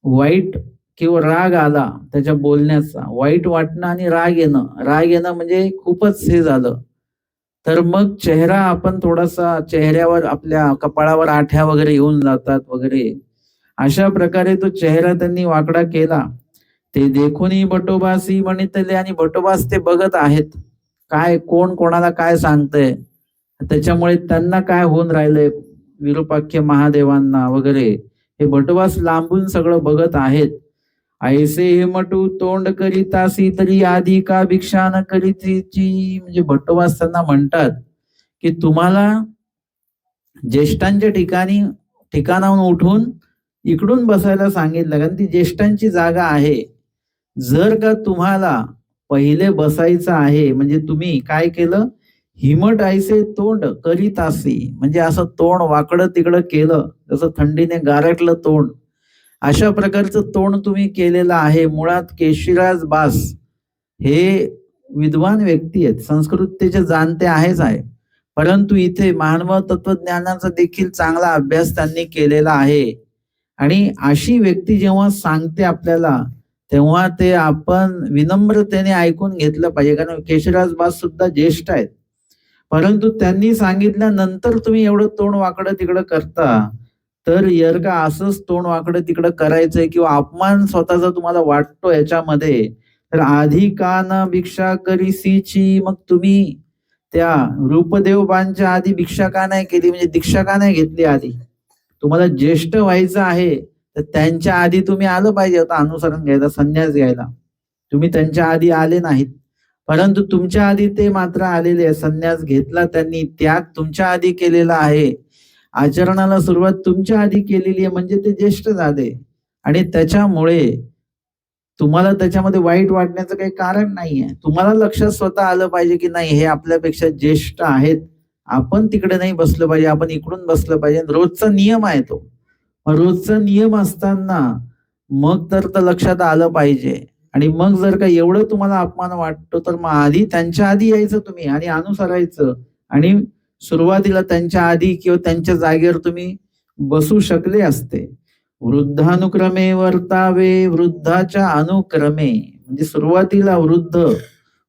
वाईट किंवा राग आला त्याच्या बोलण्याचा, वाईट वाटणं आणि राग येणं म्हणजे खूपच हे झालं, तर मग चेहरा आपण थोडासा, चेहऱ्यावर आपल्या कपाळावर आठ्या वगैरे येऊन जातात वगैरे, अशा प्रकारे तो चेहरा त्यांनी वाकडा केला. ते देखूनही बटोबासी म्हणितले, आणि बटोबास ते बघत आहेत, काय कोण कोणाला काय सांगतंय, त्याच्यामुळे त्यांना काय होऊन राहिलंय, विरूपाख्य महादेवांना वगैरे, हे बटोबास लांबून सगळं बघत आहेत. ऐसे हेमटू तोंड करीतासी तरी आधी का भिक्षा न करीतीची, म्हणजे भट्टोबास त्यांना म्हणतात की तुम्हाला ज्येष्ठांच्या ठिकाणाहून उठून इकडून बसायला सांगितलं, कारण ती ज्येष्ठांची जागा आहे. जर का तुम्हाला पहिले बसायचं आहे, म्हणजे तुम्ही काय केलं, हिमट ऐसे तोंड करीतासी, म्हणजे असं तोंड वाकडं तिकडं केलं, जसं थंडीने गारटलं तोंड, अशा प्रकारचं तोंड तुम्ही केलेलं आहे. मुळात केशिराज बास हे विद्वान व्यक्ती आहेत, संस्कृतीचे जाणते आहेच आहे, परंतु इथे मानव तत्वज्ञानाचा देखील चांगला अभ्यास त्यांनी केलेला आहे. आणि अशी व्यक्ती जेव्हा सांगते आपल्याला, तेव्हा ते आपण विनम्रतेने ऐकून घेतलं पाहिजे. कारण केशराज बास सुद्धा ज्येष्ठ आहेत, परंतु त्यांनी सांगितल्यानंतर तुम्ही एवढं तोंड वाकडं तिकडं करता, तर जर का असंच तोंड वाकडं तिकडं करायचंय किंवा अपमान स्वतःचा तुम्हाला वाटतो याच्यामध्ये, तर आधी का न भिक्षा करीसीची, मग तुम्ही त्या रूपदेवबांच्या आधी भिक्षा का नाही केली, म्हणजे दीक्षा का नाही घेतली आधी. तुम्हाला ज्येष्ठ व्हायचं आहे तर त्यांच्या आधी तुम्ही आलं पाहिजे होतं अनुसरण घ्यायला, संन्यास घ्यायला. तुम्ही त्यांच्या आधी आले नाहीत, परंतु तुमच्या आधी ते मात्र आलेले आहे. संन्यास घेतला त्यांनी, त्याग तुमच्या आधी केलेला आहे, आचरणाला सुरुवात तुमच्या आधी केलेली आहे, म्हणजे ते ज्येष्ठ झाले. आणि त्याच्यामुळे तुम्हाला त्याच्यामध्ये वाईट वाटण्याचं काही कारण नाहीये. तुम्हाला लक्षात स्वतः आलं पाहिजे की नाही, हे आपल्यापेक्षा ज्येष्ठ आहेत, आपण तिकडे नाही बसलं पाहिजे, आपण इकडून बसलं पाहिजे. रोजचा नियम आहे तो. रोजचा नियम असताना मग तर लक्षात आलं पाहिजे. आणि मग जर का एवढं तुम्हाला अपमान वाटतो, तर मग आधी त्यांच्या आधी यायचं तुम्ही आणि अनुसरायचं, आणि सुरुवातीला त्यांच्या आधी किंवा त्यांच्या जागेवर तुम्ही बसू शकले असते. वृद्धानुक्रमे वर्तावे, वृद्धाच्या अनुक्रमे, म्हणजे सुरुवातीला वृद्ध,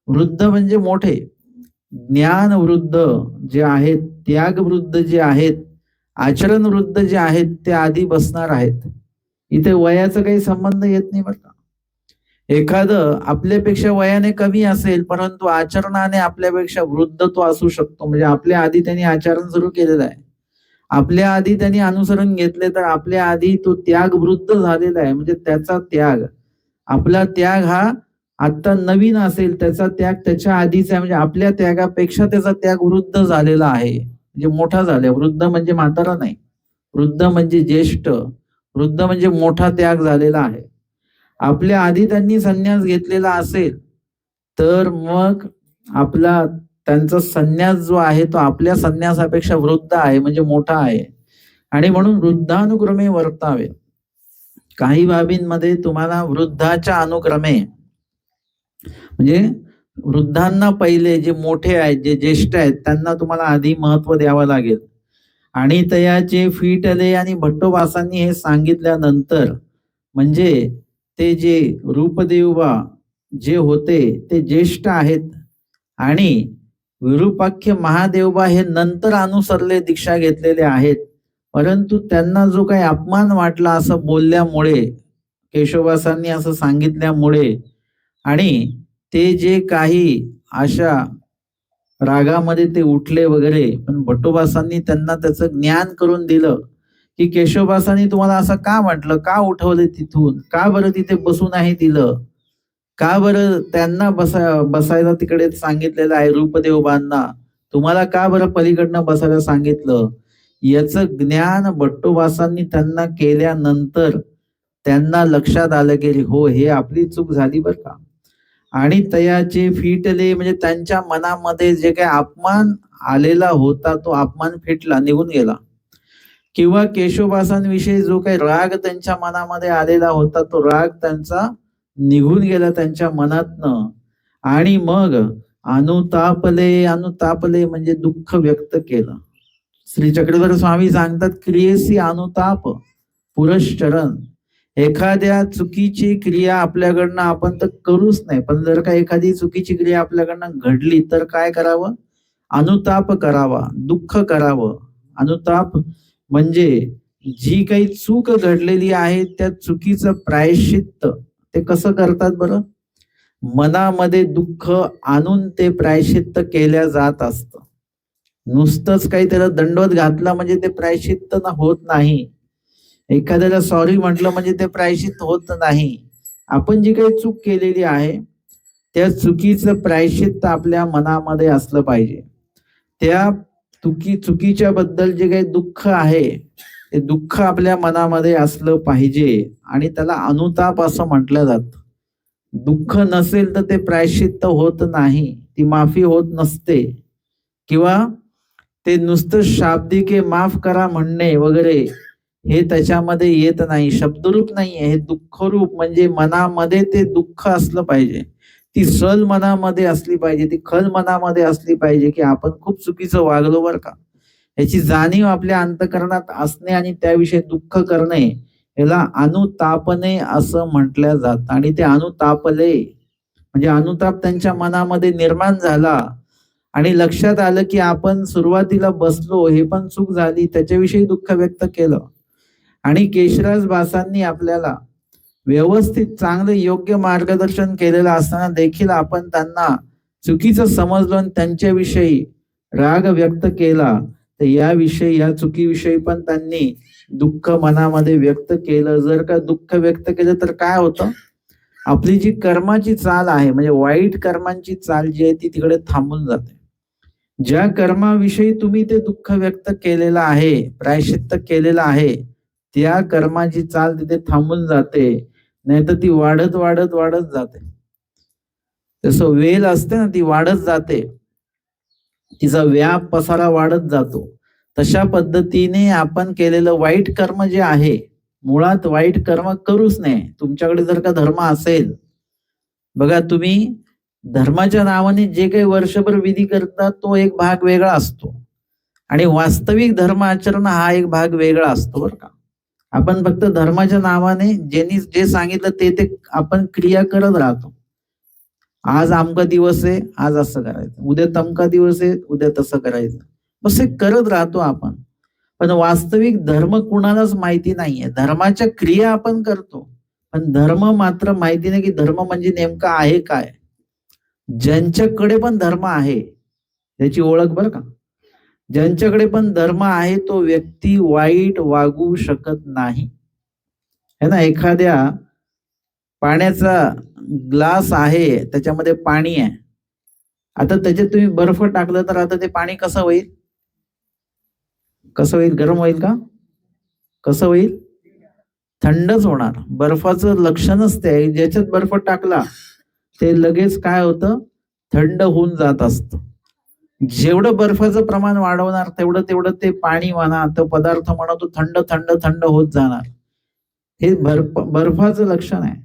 वृद्ध म्हणजे मोठे, ज्ञान वृद्ध जे आहेत, त्याग वृद्ध जे आहेत, आचरण वृद्ध जे आहेत, ते आधी बसणार आहेत. इथे वयाचा काही संबंध येत नाही बरं का. एखादं आपल्यापेक्षा वयाने कमी असेल, परंतु आचरणाने आपल्यापेक्षा वृद्ध तो असू शकतो. म्हणजे आपल्या आधी त्यांनी आचरण सुरू केलेलं आहे, आपल्या आधी त्यांनी अनुसरण घेतले, तर आपल्या आधी तो त्याग वृद्ध झालेला आहे. म्हणजे त्याचा त्याग, आपला त्याग हा आता नवीन असेल, त्याचा त्याग त्याच्या आधीचा आहे, म्हणजे आपल्या त्यागापेक्षा त्याचा त्याग वृद्ध झालेला आहे, म्हणजे मोठा झाला. वृद्ध म्हणजे म्हातारा नाही, वृद्ध म्हणजे ज्येष्ठ, वृद्ध म्हणजे मोठा त्याग झालेला आहे. आपल्या आधी त्यांनी संन्यास घेतलेला असेल, तर मग आपला त्यांचा संन्यास जो आहे तो आपल्या संन्यासापेक्षा वृद्ध आहे, म्हणजे मोठा आहे. आणि म्हणून वृद्धानुक्रमे वर्तावे. काही बाबींमध्ये तुम्हाला वृद्धाच्या अनुक्रमे, म्हणजे वृद्धांना पहिले, जे मोठे आहेत, जे ज्येष्ठ आहेत, त्यांना तुम्हाला आधी महत्व द्यावं लागेल. आणि तयाचे फिटले, आणि भट्टोबासांनी हे सांगितल्यानंतर, म्हणजे ते जे रूपदेवबा जे होते ते ज्येष्ठ आहेत, आणि विरूपाख्य महादेवबा हे नंतर अनुसरले, दीक्षा घेतलेले आहेत, परंतु त्यांना जो काही अपमान वाटला असं बोलल्यामुळे, केशवबासांनी असं सांगितल्यामुळे, आणि ते जे काही अशा रागामध्ये ते उठले वगैरे, पण भट्टोबासांनी त्यांना त्याचं ज्ञान करून दिलं की केशवदासांनी तुम्हाला असं का म्हटलं, का उठवले तिथून, का बरं तिथे बसू नाही दिलं, का बरं त्यांना बसायला तिकडे सांगितलेलं आहे रूपदेवबांना, तुम्हाला का बरं पलीकडनं बसायला सांगितलं, याचं ज्ञान भट्टोबासांनी त्यांना केल्यानंतर त्यांना लक्षात आलं की हो, हे आपली चूक झाली बरं का. आणि तयाचे फिटले, म्हणजे त्यांच्या मनामध्ये जे काही अपमान आलेला होता तो अपमान फिटला, निघून गेला. किंवा केशवदासांविषयी जो काही राग त्यांच्या मनामध्ये आलेला होता तो राग त्यांचा निघून गेला त्यांच्या मनातनं. आणि मग अनुतापले, अनुतापले म्हणजे दुःख व्यक्त केलं. श्री चक्रधर स्वामी सांगतात, क्रियेसी अनुताप पुरश्चरण. एखाद्या चुकीची क्रिया आपल्याकडनं आपण तर करूच नाही, पण जर का एखादी चुकीची क्रिया आपल्याकडनं घडली तर काय करावं, अनुताप करावा, दुःख करावं. अनुताप म्हणजे जी काही चूक घडलेली आहे त्या चुकीचं प्रायश्चित्त ते कसं करतात बरं, मनामध्ये दुःख आणून ते प्रायश्चित्त केल्या जात असतं. नुसतंच काही त्याला दंडवत घातला म्हणजे ते प्रायश्चित्त होत नाही. एखाद्याला सॉरी म्हटलं म्हणजे ते प्रायश्चित्त होत नाही. आपण जी काही चूक केलेली आहे त्या चुकीचं प्रायश्चित्त आपल्या मनामध्ये असलं पाहिजे. त्या चुकीच्या बद्दल जे काही दुःख आहे ते दुःख आपल्या मनामध्ये असलं पाहिजे आणि त्याला अनुताप असं म्हटलं जातं. दुःख नसेल तर ते प्रायश्चित्त होत नाही, ती माफी होत नसते. किंवा ते नुसतं शाब्दिके माफ करा म्हणणे वगैरे हे त्याच्यामध्ये येत नाही, शब्दरूप नाहीये, हे दुःखरूप म्हणजे मनामध्ये ते दुःख असलं पाहिजे. ती सल मनामध्ये असली पाहिजे, ती खल मनामध्ये असली पाहिजे की आपण खूप चुकीचं वागलो बरं का, याची जाणीव आपल्या अंतःकरणात असणे आणि त्याविषयी दुःख करणे याला अनुतापने असं म्हटलं जातं. आणि ते अनुतापले म्हणजे अनुताप त्यांच्या मनामध्ये निर्माण झाला आणि लक्षात आलं की आपण सुरुवातीला बसलो हे पण चूक झाली, त्याच्याविषयी दुःख व्यक्त केलं. आणि केशराज बासांनी आपल्याला व्यवस्थित चांगलं योग्य मार्गदर्शन केलेलं असताना देखील आपण त्यांना चुकीचं समजलं आणि त्यांच्याविषयी राग व्यक्त केला, तर याविषयी या चुकीविषयी पण त्यांनी दुःख मनामध्ये व्यक्त केलं. जर का दुःख व्यक्त केलं तर काय होतं, आपली जी कर्माची चाल आहे म्हणजे वाईट कर्मांची चाल जी आहे ती तिकडे थांबून जाते. ज्या कर्माविषयी तुम्ही ते दुःख व्यक्त केलेलं आहे, प्रायश्चित्त केलेलं आहे, त्या कर्माची चाल तिथे थांबून जाते, नाही तर ती वाढत वाढत वाढत जाते. जसं वेल असते ना, ती वाढत जाते, तिचा व्याप पसारा वाढत जातो. तशा पद्धतीने आपण केलेलं वाईट कर्म जे आहे, मुळात वाईट कर्म करूच नये. तुमच्याकडे जर का धर्म असेल, बघा तुम्ही धर्माच्या नावाने जे काही वर्षभर विधी करतात तो एक भाग वेगळा असतो आणि वास्तविक धर्म आचरण हा एक भाग वेगळा असतो बरं का. आपण फक्त धर्माच्या नावाने ज्यांनी जे सांगितलं ते आपण क्रिया करत राहतो. आज अमका दिवस आहे, आज असं करायचं, उद्या तमका दिवस आहे, उद्या तसं करायचं, बस हे करत राहतो आपण. पण वास्तविक धर्म कुणालाच माहिती नाहीये. धर्माच्या क्रिया आपण करतो पण धर्म मात्र माहिती नाही की धर्म म्हणजे नेमका आहे काय. ज्यांच्याकडे पण धर्म आहे त्याची ओळख बरं का, ज्यांच्याकडे पण धर्म आहे तो व्यक्ती वाईट वागू शकत नाही, है ना. एखाद्या पाण्याचा ग्लास आहे, त्याच्यामध्ये पाणी आहे, आता त्याच्यात तुम्ही बर्फ टाकलं तर आता ते पाणी कसं होईल, कसं होईल, गरम होईल का, कसं होईल, थंडच होणार. बर्फाचं लक्षणच ते, ज्याच्यात बर्फ टाकला ते लगेच काय होतं, थंड होऊन जात असतं. जेवढं बर्फाचं प्रमाण वाढवणार तेवढं ते पाणी म्हणा, तो पदार्थ म्हणा, तो थंड थंड थंड होत जाणार. हे बर्फाचं लक्षण आहे.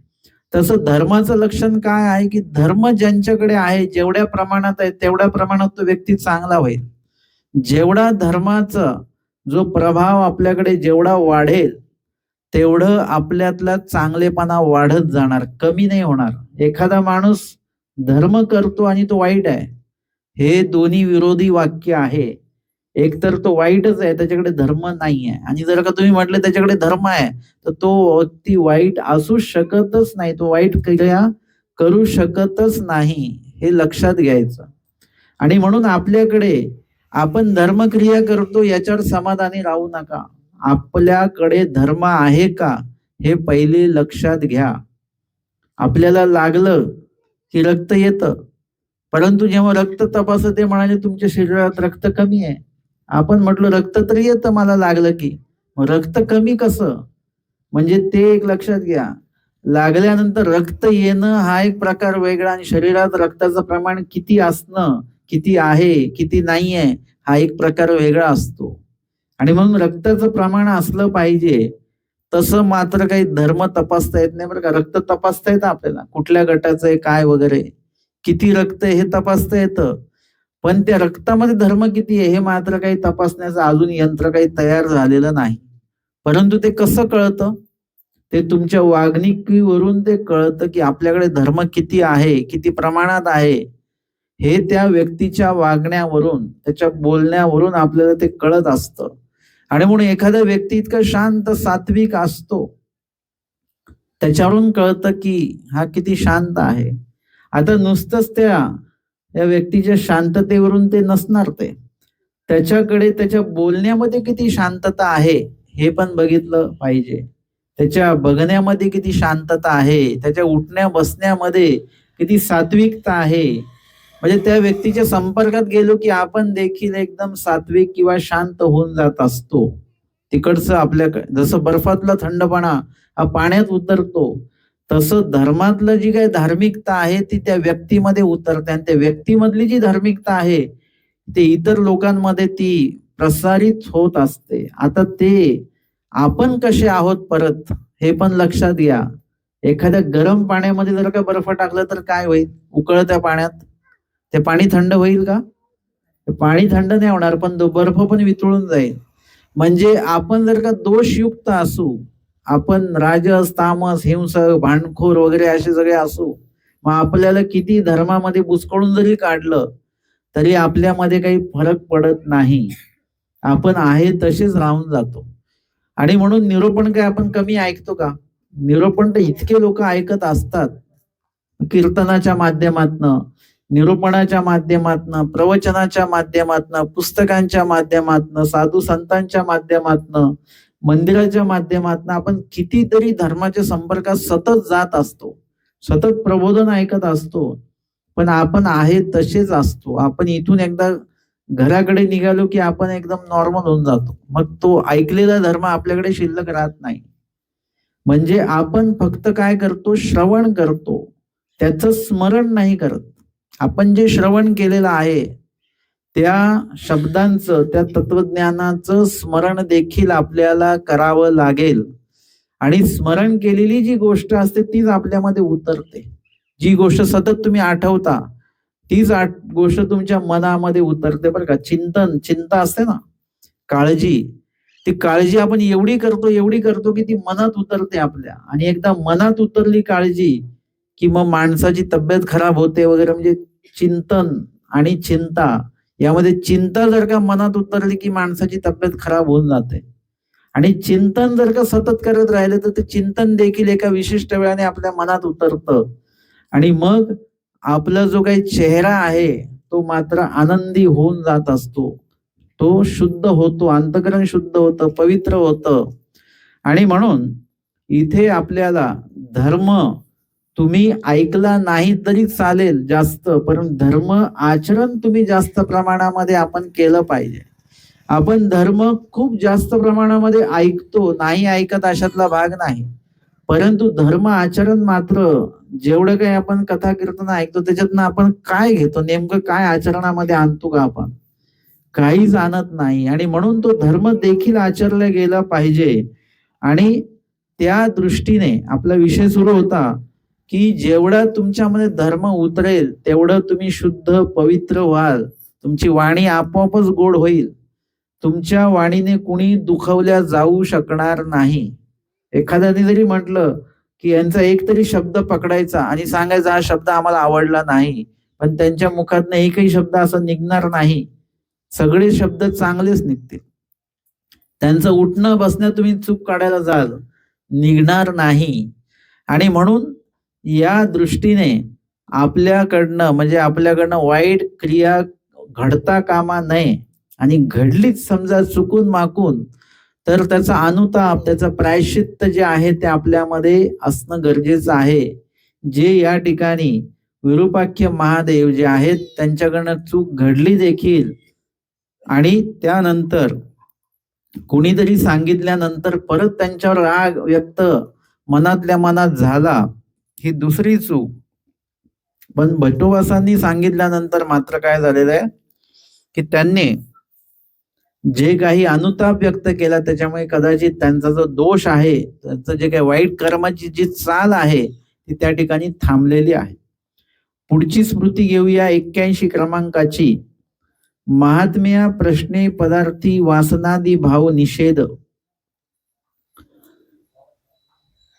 तसं धर्माचं लक्षण काय आहे की धर्म ज्यांच्याकडे आहे, जेवढ्या प्रमाणात आहे तेवढ्या प्रमाणात तो व्यक्ती चांगला होईल. जेवढा धर्माचा जो प्रभाव आपल्याकडे जेवढा वाढेल तेवढं आपल्यातला चांगलेपणा वाढत जाणार, कमी नाही होणार. एखादा माणूस धर्म करतो आणि तो वाईट आहे, हे दोन्ही विरोधी वाक्य आहे. एक तर तो वाईटच आहे, त्याच्याकडे धर्म नाही आहे, आणि जर का तुम्ही म्हटले त्याच्याकडे धर्म आहे तर तो व्यक्ती वाईट असू शकतच नाही, तो वाईट क्रिया करू शकतच नाही, हे लक्षात घ्यायचं. आणि म्हणून आपल्याकडे आपण धर्मक्रिया करतो याच्यावर समाधानी राहू नका. आपल्याकडे धर्म आहे का हे पहिले लक्षात घ्या. आपल्याला लागलं की रक्त येतं, परंतु जेव्हा रक्त तपासत ते म्हणाले तुमच्या शरीरात रक्त कमी आहे. आपण म्हटलं रक्त तरी येतं मला लागलं की, मग रक्त कमी कसं? म्हणजे ते एक लक्षात घ्या. लागल्यानंतर रक्त येणं हा एक प्रकार वेगळा आणि शरीरात रक्ताचं प्रमाण किती असणं, किती आहे किती नाही आहे हा एक प्रकार वेगळा असतो. आणि म्हणून रक्ताचं प्रमाण असलं पाहिजे. तसं मात्र काही धर्म तपासता येत नाही बरं का. रक्त तपासता येतं आपल्याला, कुठल्या गटाचं आहे काय वगैरे, किती रक्त आहे हे तपासता येतं, पण त्या रक्तामध्ये धर्म किती आहे हे मात्र काही तपासण्याचं अजून यंत्र काही तयार झालेलं नाही. परंतु ते कसं कळतं? ते तुमच्या वागणुकीवरून ते कळतं की आपल्याकडे धर्म किती आहे, किती प्रमाणात आहे, हे त्या व्यक्तीच्या वागण्यावरून, त्याच्या बोलण्यावरून आपल्याला ते कळत असतं. आणि म्हणून एखादा व्यक्ती इतका शांत सात्विक असतो, त्याच्यावरून कळतं की हा किती शांत आहे. आता नुसतंच त्या व्यक्तीच्या शांततेवरून ते नसणार, ते त्याच्याकडे त्याच्या बोलण्यामध्ये किती शांतता आहे हे पण बघितलं पाहिजे. त्याच्या बघण्यामध्ये किती शांतता आहे, त्याच्या उठण्या बसण्यामध्ये किती सात्विकता आहे. म्हणजे त्या व्यक्तीच्या संपर्कात गेलो की आपण देखील एकदम सात्विक किंवा शांत होऊन जात असतो. तिकडचं आपल्याकडे जसं बर्फातला थंडपणा हा पाण्यात उतरतो, तसं धर्मातलं जी काही धार्मिकता आहे ती त्या व्यक्तीमध्ये उतरते आणि त्या व्यक्तीमधली जी धार्मिकता आहे ते इतर लोकांमध्ये ती प्रसारित होत असते. आता ते आपण कसे आहोत परत हे पण लक्षात घ्या. एखाद्या गरम पाण्यामध्ये जर का बर्फ टाकलं तर काय होईल? उकळत्या पाण्यात ते पाणी थंड होईल का? पाणी थंड नाही होणार, पण बर्फ पण वितळून जाईल. म्हणजे आपण जर का दोषयुक्त असू, आपण राजस तामस हिंसक भांडखोर वगैरे असे सगळे असू, मग आपल्याला किती धर्मामध्ये बुचकळून जरी काढलं तरी आपल्यामध्ये काही फरक पडत नाही. आपण आहे तसेच राहून जातो. आणि म्हणून निरूपण काय आपण कमी ऐकतो का? निरूपण तर इतके लोक ऐकत असतात. कीर्तनाच्या माध्यमातनं, निरूपणाच्या माध्यमातनं, प्रवचनाच्या माध्यमातनं, पुस्तकांच्या माध्यमातनं, साधू संतांच्या माध्यमातनं, मंदिराच्या माध्यमातनं आपण कितीतरी धर्माच्या संपर्कात सतत जात असतो, सतत प्रबोधन ऐकत असतो, पण आपण आहे तसेच असतो. आपण इथून एकदा घराकडे निघालो की आपण एकदम नॉर्मल होऊन जातो. मग तो ऐकलेला धर्म आपल्याकडे शिल्लक राहत नाही. म्हणजे आपण फक्त काय करतो? श्रवण करतो, त्याचं स्मरण नाही करत. आपण जे श्रवण केलेलं आहे त्या शब्दांचं, त्या तत्वज्ञानाचं स्मरण देखील आपल्याला करावं लागेल. आणि स्मरण केलेली जी गोष्ट असते तीच आपल्यामध्ये उतरते. जी गोष्ट सतत तुम्ही आठवता तीच गोष्ट तुमच्या मनामध्ये उतरते बरं का. चिंतन, चिंता असते ना, काळजी, ती काळजी आपण एवढी करतो की ती मनात उतरते आपल्या. आणि एकदा मनात उतरली काळजी की मग माणसाची तब्येत खराब होते वगैरे. म्हणजे चिंतन आणि चिंता यामध्ये, चिंता जर का मनात उतरली की माणसाची तब्येत खराब होऊन जाते. आणि चिंतन जर का सतत करत राहिले तर ते चिंतन देखील एका विशिष्ट वेळाने आपल्या मनात उतरतं. आणि मग आपला जो काही चेहरा आहे तो मात्र आनंदी होऊन जात असतो, तो शुद्ध होतो, अंतःकरण शुद्ध होतं, पवित्र होतं. आणि म्हणून इथे आपल्याला धर्म तुम्ही ऐकला नाही तरी चालेल जास्त, पण धर्म आचरण तुम्ही जास्त प्रमाणामध्ये आपण केलं पाहिजे. आपण धर्म खूप जास्त प्रमाणामध्ये ऐकतो, नाही ऐकत अशातला भाग नाही, परंतु धर्म आचरण मात्र जेवढं काही आपण कथा कीर्तन ऐकतो त्याच्यातनं आपण काय घेतो, नेमकं काय आचरणामध्ये आणतो का आपण? काहीच आणत नाही. आणि म्हणून तो धर्म देखील आचरला गेला पाहिजे. आणि त्या दृष्टीने आपला विषय सुरू होता की जेवढा तुमच्यामध्ये धर्म उतरेल तेवढं तुम्ही शुद्ध पवित्र व्हाल, तुमची वाणी आपोआपच गोड होईल, तुमच्या वाणीने कुणी दुखवल्या जाऊ शकणार नाही. एखाद्याने जरी म्हटलं की यांचा एक तरी शब्द पकडायचा आणि सांगायचा हा शब्द आम्हाला आवडला नाही, पण त्यांच्या मुखातनं एकही शब्द असं निघणार नाही, सगळे शब्द चांगलेच निघतील. त्यांचं उठणं बसणं तुम्ही चूक काढायला जाल, निघणार नाही. आणि म्हणून या दृष्टीने आपल्याकडनं, म्हणजे आपल्याकडनं वाईट क्रिया घडता कामा नये. आणि घडलीच समजा चुकून माकून तर त्याचा अनुताप, त्याचं प्रायश्चित्त जे आहे ते आपल्यामध्ये असणं गरजेचं आहे. जे या ठिकाणी विरूपाख्य महादेव जे आहेत त्यांच्याकडनं चूक घडली देखील आणि त्यानंतर कोणीतरी सांगितल्यानंतर परत त्यांच्यावर राग व्यक्त मनातल्या मनात झाला, ही दुसरी चूक. पण भट्टोबासांनी सांगितल्यानंतर मात्र काय झालेलं आहे की त्यांनी जे काही अनुताप व्यक्त केला त्याच्यामुळे कदाचित त्यांचा जो दोष आहे, त्यांचं जे काही वाईट कर्माची जी चाल आहे ती त्या ठिकाणी थांबलेली आहे. पुढची स्मृती घेऊया 81 क्रमांकाची. महात्म्या प्रश्ने पदार्थी वासनादी भाव निषेध.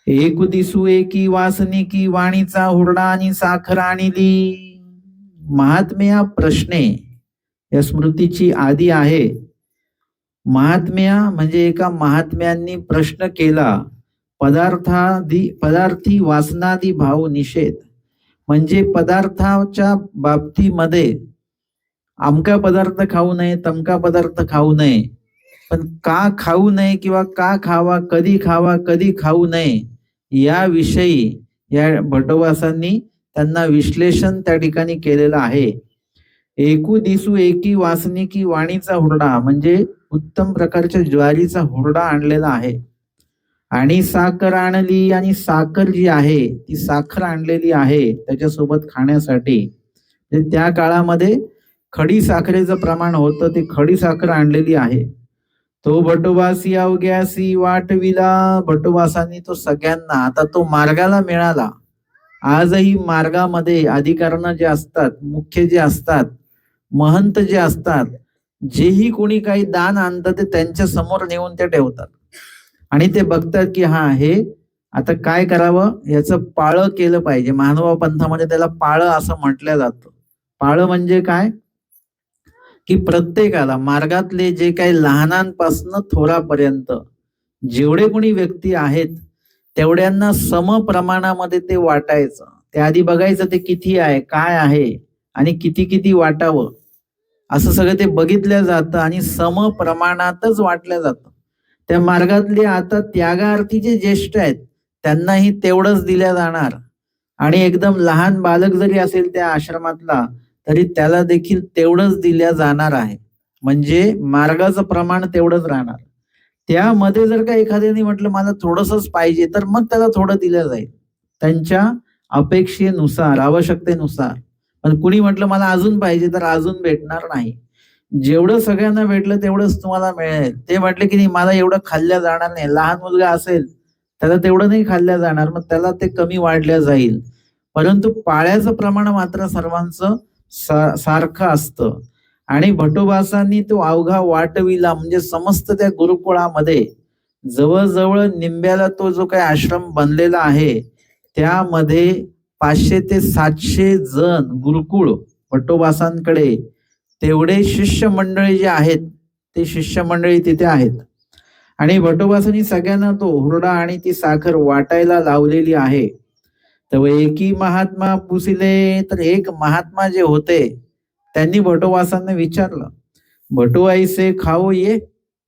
एकू दिसू एकी वासनिकी वाणीचा हुरडा आणि साखर आणली. महात्म्या प्रश्ने या स्मृतीची आदी आहे. महात्म्या म्हणजे एका महात्म्यांनी प्रश्न केला. पदार्थी वासनादी भाव निषेध म्हणजे पदार्थाच्या बाबतीमध्ये अमका पदार्थ खाऊ नये, तमका पदार्थ खाऊ नये, पण का खाऊ नये किंवा का खावा, कधी खाऊ नये याविषयी या भट्टोबासांनी त्यांना विश्लेषण त्या ठिकाणी केलेलं आहे. एकू दिसू एकी वासनिकी वाणीचा हुरडा म्हणजे उत्तम प्रकारच्या ज्वारीचा हुरडा आणलेला आहे. आणि साखर आणली आणि साखर जी आहे ती साखर आणलेली आहे त्याच्यासोबत खाण्यासाठी. त्या काळामध्ये खडी साखरेचं प्रमाण होतं, ते खडी साखर आणलेली आहे. तो भट्टोबासी अवघ्यासी वाटविला. भट्टोबासांनी तो सगळ्यांना, आता तो मार्गाला मिळाला. आजही मार्गामध्ये अधिकारणं जे असतात, मुख्य जे असतात, महंत जे असतात, जेही कोणी काही दान आणतं ते त्यांच्या समोर नेऊन ते ठेवतात आणि ते बघतात की हा हे आता काय करावं, याचं पाळं केलं पाहिजे. मानवा पंथामध्ये त्याला पाळं असं म्हटलं जातं. पाळं म्हणजे काय की प्रत्येकाला मार्गातले जे काही लहानांपासून थोरापर्यंत जेवढे कोणी व्यक्ती आहेत तेवढ्यांना सम प्रमाणामध्ये ते वाटायचं. ते आधी बघायचं ते किती आहे, काय आहे आणि किती किती वाटावं असं सगळं ते बघितलं जातं आणि सम प्रमाणातच वाटलं जातं. त्या मार्गातले आता त्यागार्थी जे ज्येष्ठ आहेत त्यांनाही तेवढंच दिल्या जाणार आणि एकदम लहान बालक जरी असेल त्या आश्रमातला तरी त्याला देखील तेवढंच दिल्या जाणार आहे. म्हणजे मार्गाचं प्रमाण तेवढंच राहणार. त्यामध्ये जर का एखाद्याने म्हटलं मला थोडंसंच पाहिजे तर मग त्याला थोडं दिलं जाईल त्यांच्या अपेक्षेनुसार, आवश्यकतेनुसार. पण कुणी म्हटलं मला अजून पाहिजे तर अजून भेटणार नाही. जेवढं सगळ्यांना भेटलं तेवढंच तुम्हाला मिळेल. ते म्हटले की नाही मला एवढं खाल्ल्या जाणार नाही, लहान मुलगा असेल त्याला तेवढं नाही खाल्ल्या जाणार, मग त्याला ते कमी वाढल्या जाईल. परंतु पाळ्याचं प्रमाण मात्र सर्वांचं सारखं असतं. आणि भट्टोबासांनी तो अवघा वाटविला म्हणजे समस्त त्या गुरुकुळामध्ये जवळजवळ निंब्याला तो जो काही आश्रम बनलेला आहे त्यामध्ये 500 ते 700 जण गुरुकुळ भट्टोबासांकडे तेवढे शिष्य मंडळी जे आहेत ते शिष्य मंडळी तिथे आहेत. आणि भट्टोबासांनी सगळ्यांना तो हुरडा आणि ती साखर वाटायला लावलेली आहे. तर एकी महात्मा पुसिले, तर एक महात्मा जे होते त्यांनी भट्टोबासांना विचारलं, भट्टोबाईसे खाओ ये,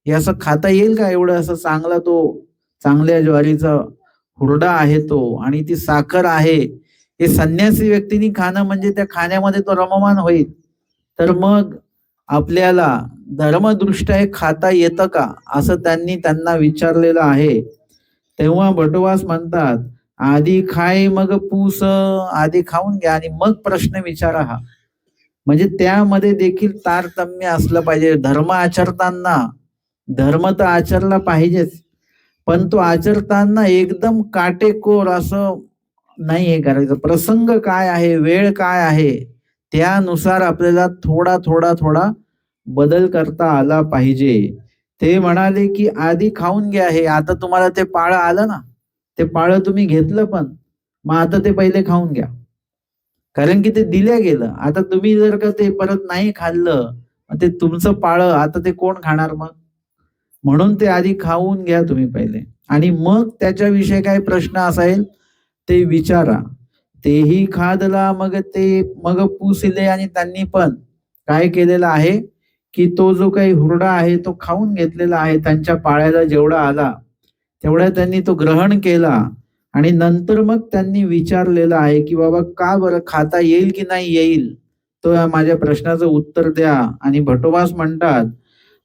हे असं खाता येईल का? एवढं असं चांगला तो चांगल्या ज्वारीचा हुरडा आहे तो आणि ती साखर आहे, हे संन्यासी व्यक्तींनी खाणं म्हणजे त्या खाण्यामध्ये तो रममान होईल. तर मग आपल्याला धर्मदृष्ट्या हे खाता येतं का असं त्यांनी त्यांना विचारलेलं आहे. तेव्हा भट्टोबास म्हणतात आधी खाय मग पूस, आधी खाऊन घ्या आणि मग प्रश्न विचारा. हा म्हणजे त्यामध्ये देखील तारतम्य असलं पाहिजे. धर्म आचरताना धर्म तर आचरला पाहिजेच, पण तो आचरताना एकदम काटेकोर असं नाही हे करायचं. प्रसंग काय आहे, वेळ काय आहे त्यानुसार आपल्याला थोडा थोडा थोडा बदल करता आला पाहिजे. ते म्हणाले की आधी खाऊन घ्या हे, आता तुम्हाला ते पाळं आलं ना, ते पाळं तुम्ही घेतलं पण मग आता ते पहिले खाऊन घ्या, कारण की ते दिल्या गेलं. आता तुम्ही जर का ते परत नाही खाल्लं ते तुमचं पाळं आता ते कोण खाणार मग? म्हणून ते आधी खाऊन घ्या तुम्ही पहिले आणि मग त्याच्याविषयी काय प्रश्न असेल ते विचारा. तेही खादला मग ते मग पुसिले, आणि त्यांनी पण काय केलेलं आहे की तो जो काही हुरडा आहे तो खाऊन घेतलेला आहे. त्यांच्या पाळ्याला जेवढा आला तेवढा त्यांनी तो ग्रहण केला आणि नंतर मग त्यांनी विचारलेलं आहे की बाबा का बरं खाता येईल की नाही येईल, तो या माझ्या प्रश्नाचं उत्तर द्या. आणि भटोबास म्हणतात,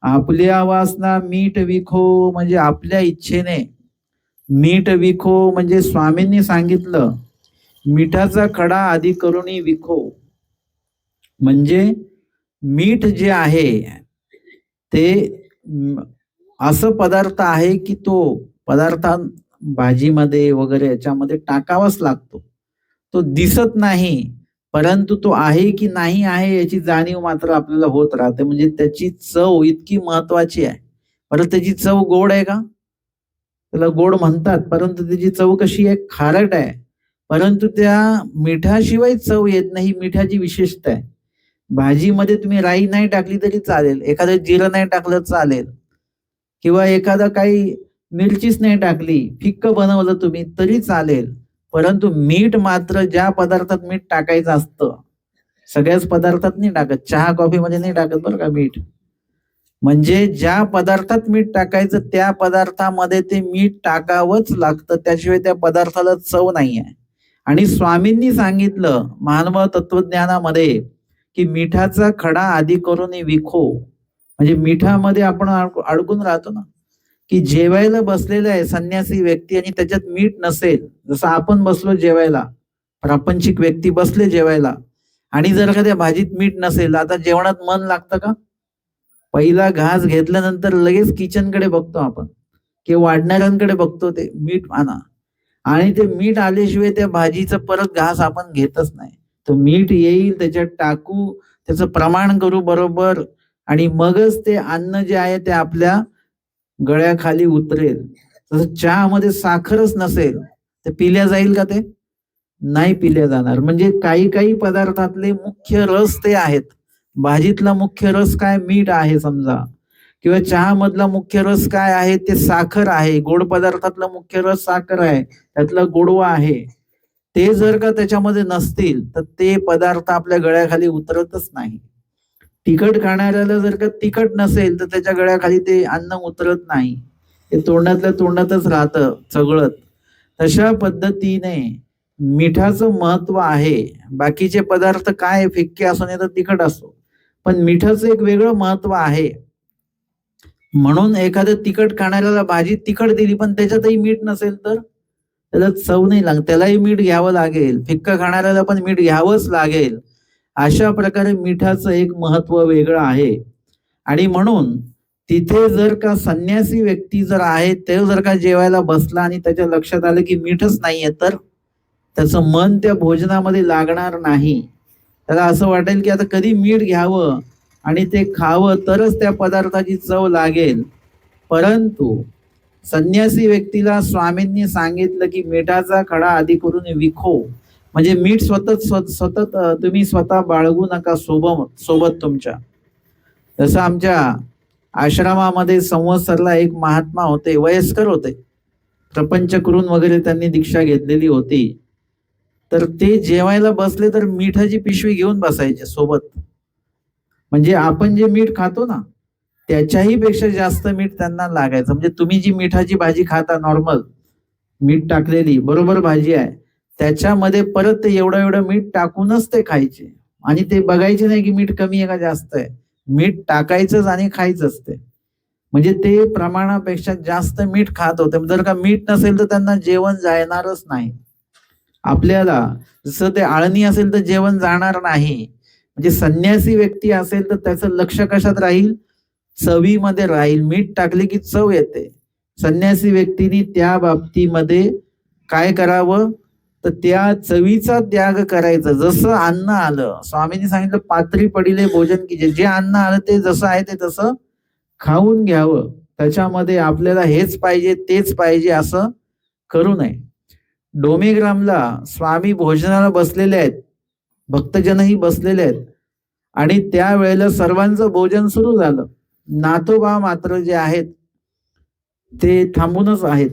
आपल्या वासना मीठ विखो, म्हणजे आपल्या इच्छेने मीठ विखो, म्हणजे स्वामींनी सांगितलं मिठाचा खडा आधी करुणी विखो, म्हणजे मीठ जे आहे ते असं पदार्थ आहे की तो पदार्थ भाजीमध्ये वगैरे याच्यामध्ये टाकावाच लागतो. तो दिसत नाही, परंतु तो आहे की नाही आहे याची जाणीव मात्र आपल्याला होत राहते. म्हणजे त्याची चव इतकी महत्वाची आहे. परत त्याची चव गोड आहे का? त्याला गोड म्हणतात, परंतु त्याची चव कशी आहे? खारट आहे. परंतु त्या मिठाशिवाय चव येत नाही, मिठाची विशेषता आहे. भाजीमध्ये तुम्ही राई नाही टाकली तरी चालेल, एखादं जिरं नाही टाकलं चालेल, किंवा एखादा काही मिरचीच नाही टाकली, फिक्क बनवलं तुम्ही तरी चालेल. परंतु मीठ मात्र ज्या पदार्थात मीठ टाकायचं असतं, सगळ्याच पदार्थात नाही टाकत, चहा कॉफी मध्ये नाही टाकत बरं का मीठ. म्हणजे ज्या पदार्थात मीठ टाकायचं त्या पदार्थामध्ये ते मीठ टाकावंच लागतं, त्याशिवाय त्या पदार्थाला चव नाही आहे. आणि स्वामींनी सांगितलं मानव तत्वज्ञानामध्ये की मिठाचा खडा आधी करून विखो, म्हणजे मिठामध्ये आपण अडकून राहतो ना, की जेवायला बसलेला आहे संन्यासी व्यक्ती आणि त्याच्यात मीठ नसेल, जसं आपण बसलो जेवायला, प्रापंचिक व्यक्ती बसले जेवायला आणि जर का त्या भाजीत मीठ नसेल, आता जेवणात मन लागतं का? पहिला घास घेतल्यानंतर लगेच किचनकडे बघतो आपण, की वाढणाऱ्यांकडे बघतो, ते मीठ आणा. आणि ते मीठ आल्याशिवाय त्या भाजीचं परत घास आपण घेतच नाही. तो मीठ येईल, त्याच्यात टाकू, त्याचं प्रमाण करू बरोबर, आणि मगच ते अन्न जे आहे ते आपल्या गळ्याखाली उतरेल. तसं चहामध्ये साखरच नसेल तर पिल्या जाईल का? ते नाही पिल्या जाणार. म्हणजे काही काही पदार्थातले मुख्य रस ते आहेत. भाजीतला मुख्य रस काय? मीठ आहे समजा, किंवा चहा मधला मुख्य रस काय आहे? ते साखर आहे. गोड पदार्थातला मुख्य रस साखर आहे, त्यातला गोडवा आहे. ते जर का त्याच्यामध्ये नसतील तर ते पदार्थ आपल्या गळ्याखाली उतरतच नाही. तिखट खाणाऱ्याला जर का तिखट नसेल तर त्याच्या गळ्याखाली ते अन्न उतरत नाही, ते तोंडातल्या तोंडातच राहतं चघळत. तशा पद्धतीने मिठाचं महत्व आहे. बाकीचे पदार्थ काय फिक्के असो नाही तर तिखट असो, पण मिठाचं एक वेगळं महत्व आहे. म्हणून एखादं तिखट खाणाऱ्याला भाजी तिखट दिली पण त्याच्यातही मीठ नसेल तर त्याला चव नाही लागत, त्यालाही मीठ घ्यावं लागेल. फिक्क खाणाऱ्याला पण मीठ घ्यावंच लागेल. अशा प्रकारे मिठाचं एक महत्व वेगळं आहे. आणि म्हणून तिथे जर का संन्यासी व्यक्ती जर आहे, ते जर का जेवायला बसला आणि त्याच्या लक्षात आलं की मीठच नाहीये, तर त्याचं मन त्या भोजनामध्ये लागणार नाही. त्याला असं वाटेल की आता कधी मीठ घ्यावं आणि ते खावं तरच त्या पदार्थाची चव लागेल. परंतु संन्यासी व्यक्तीला स्वामींनी सांगितलं की मिठाचा खडा आधी करून विखो, म्हणजे मीठ सतत तुम्ही स्वतः बाळगू नका सोबत तुमच्या. जसं आमच्या आश्रमामध्ये संवत्सरला एक महात्मा होते, वयस्कर होते, प्रपंच करून वगैरे त्यांनी दीक्षा घेतलेली होती. तर ते जेवायला बसले तर मिठाची पिशवी घेऊन बसायचे सोबत. म्हणजे आपण जे मीठ खातो ना त्याच्याही पेक्षा जास्त मीठ त्यांना लागायचं. म्हणजे तुम्ही जी मिठाची भाजी खाता, नॉर्मल मीठ टाकलेली बरोबर भाजी आहे, त्याच्यामध्ये परत ते एवढं एवढं मीठ टाकूनच ते खायचे. आणि ते बघायचे नाही की मीठ कमी आहे का जास्त आहे, मीठ टाकायचंच आणि खायचंच ते. म्हणजे ते प्रमाणापेक्षा जास्त मीठ खात होते. जर का मीठ नसेल तर त्यांना जेवण जाणारच नाही. आपल्याला जसं ते आळणी असेल तर जेवण जाणार नाही. म्हणजे संन्यासी व्यक्ती असेल तर त्याचं लक्ष कशात राहील? चवीमध्ये राहील. मीठ टाकले की चव येते. संन्यासी व्यक्तीने त्या बाबतीमध्ये काय करावं? तर त्या चवीचा त्याग करायचा. जसं अन्न आलं, स्वामींनी सांगितलं पात्री पडिले भोजन कीजे, जे अन्न आलं ते जसं आहे ते तसं खाऊन घ्यावं. त्याच्यामध्ये आपल्याला हेच पाहिजे तेच पाहिजे असं करू नये. डोमेग्रामला स्वामी भोजनाला बसलेले आहेत, भक्तजनही बसलेले आहेत, आणि त्यावेळेला सर्वांचं भोजन सुरू झालं. नाथोबा मात्र जे आहेत ते थांबूनच आहेत.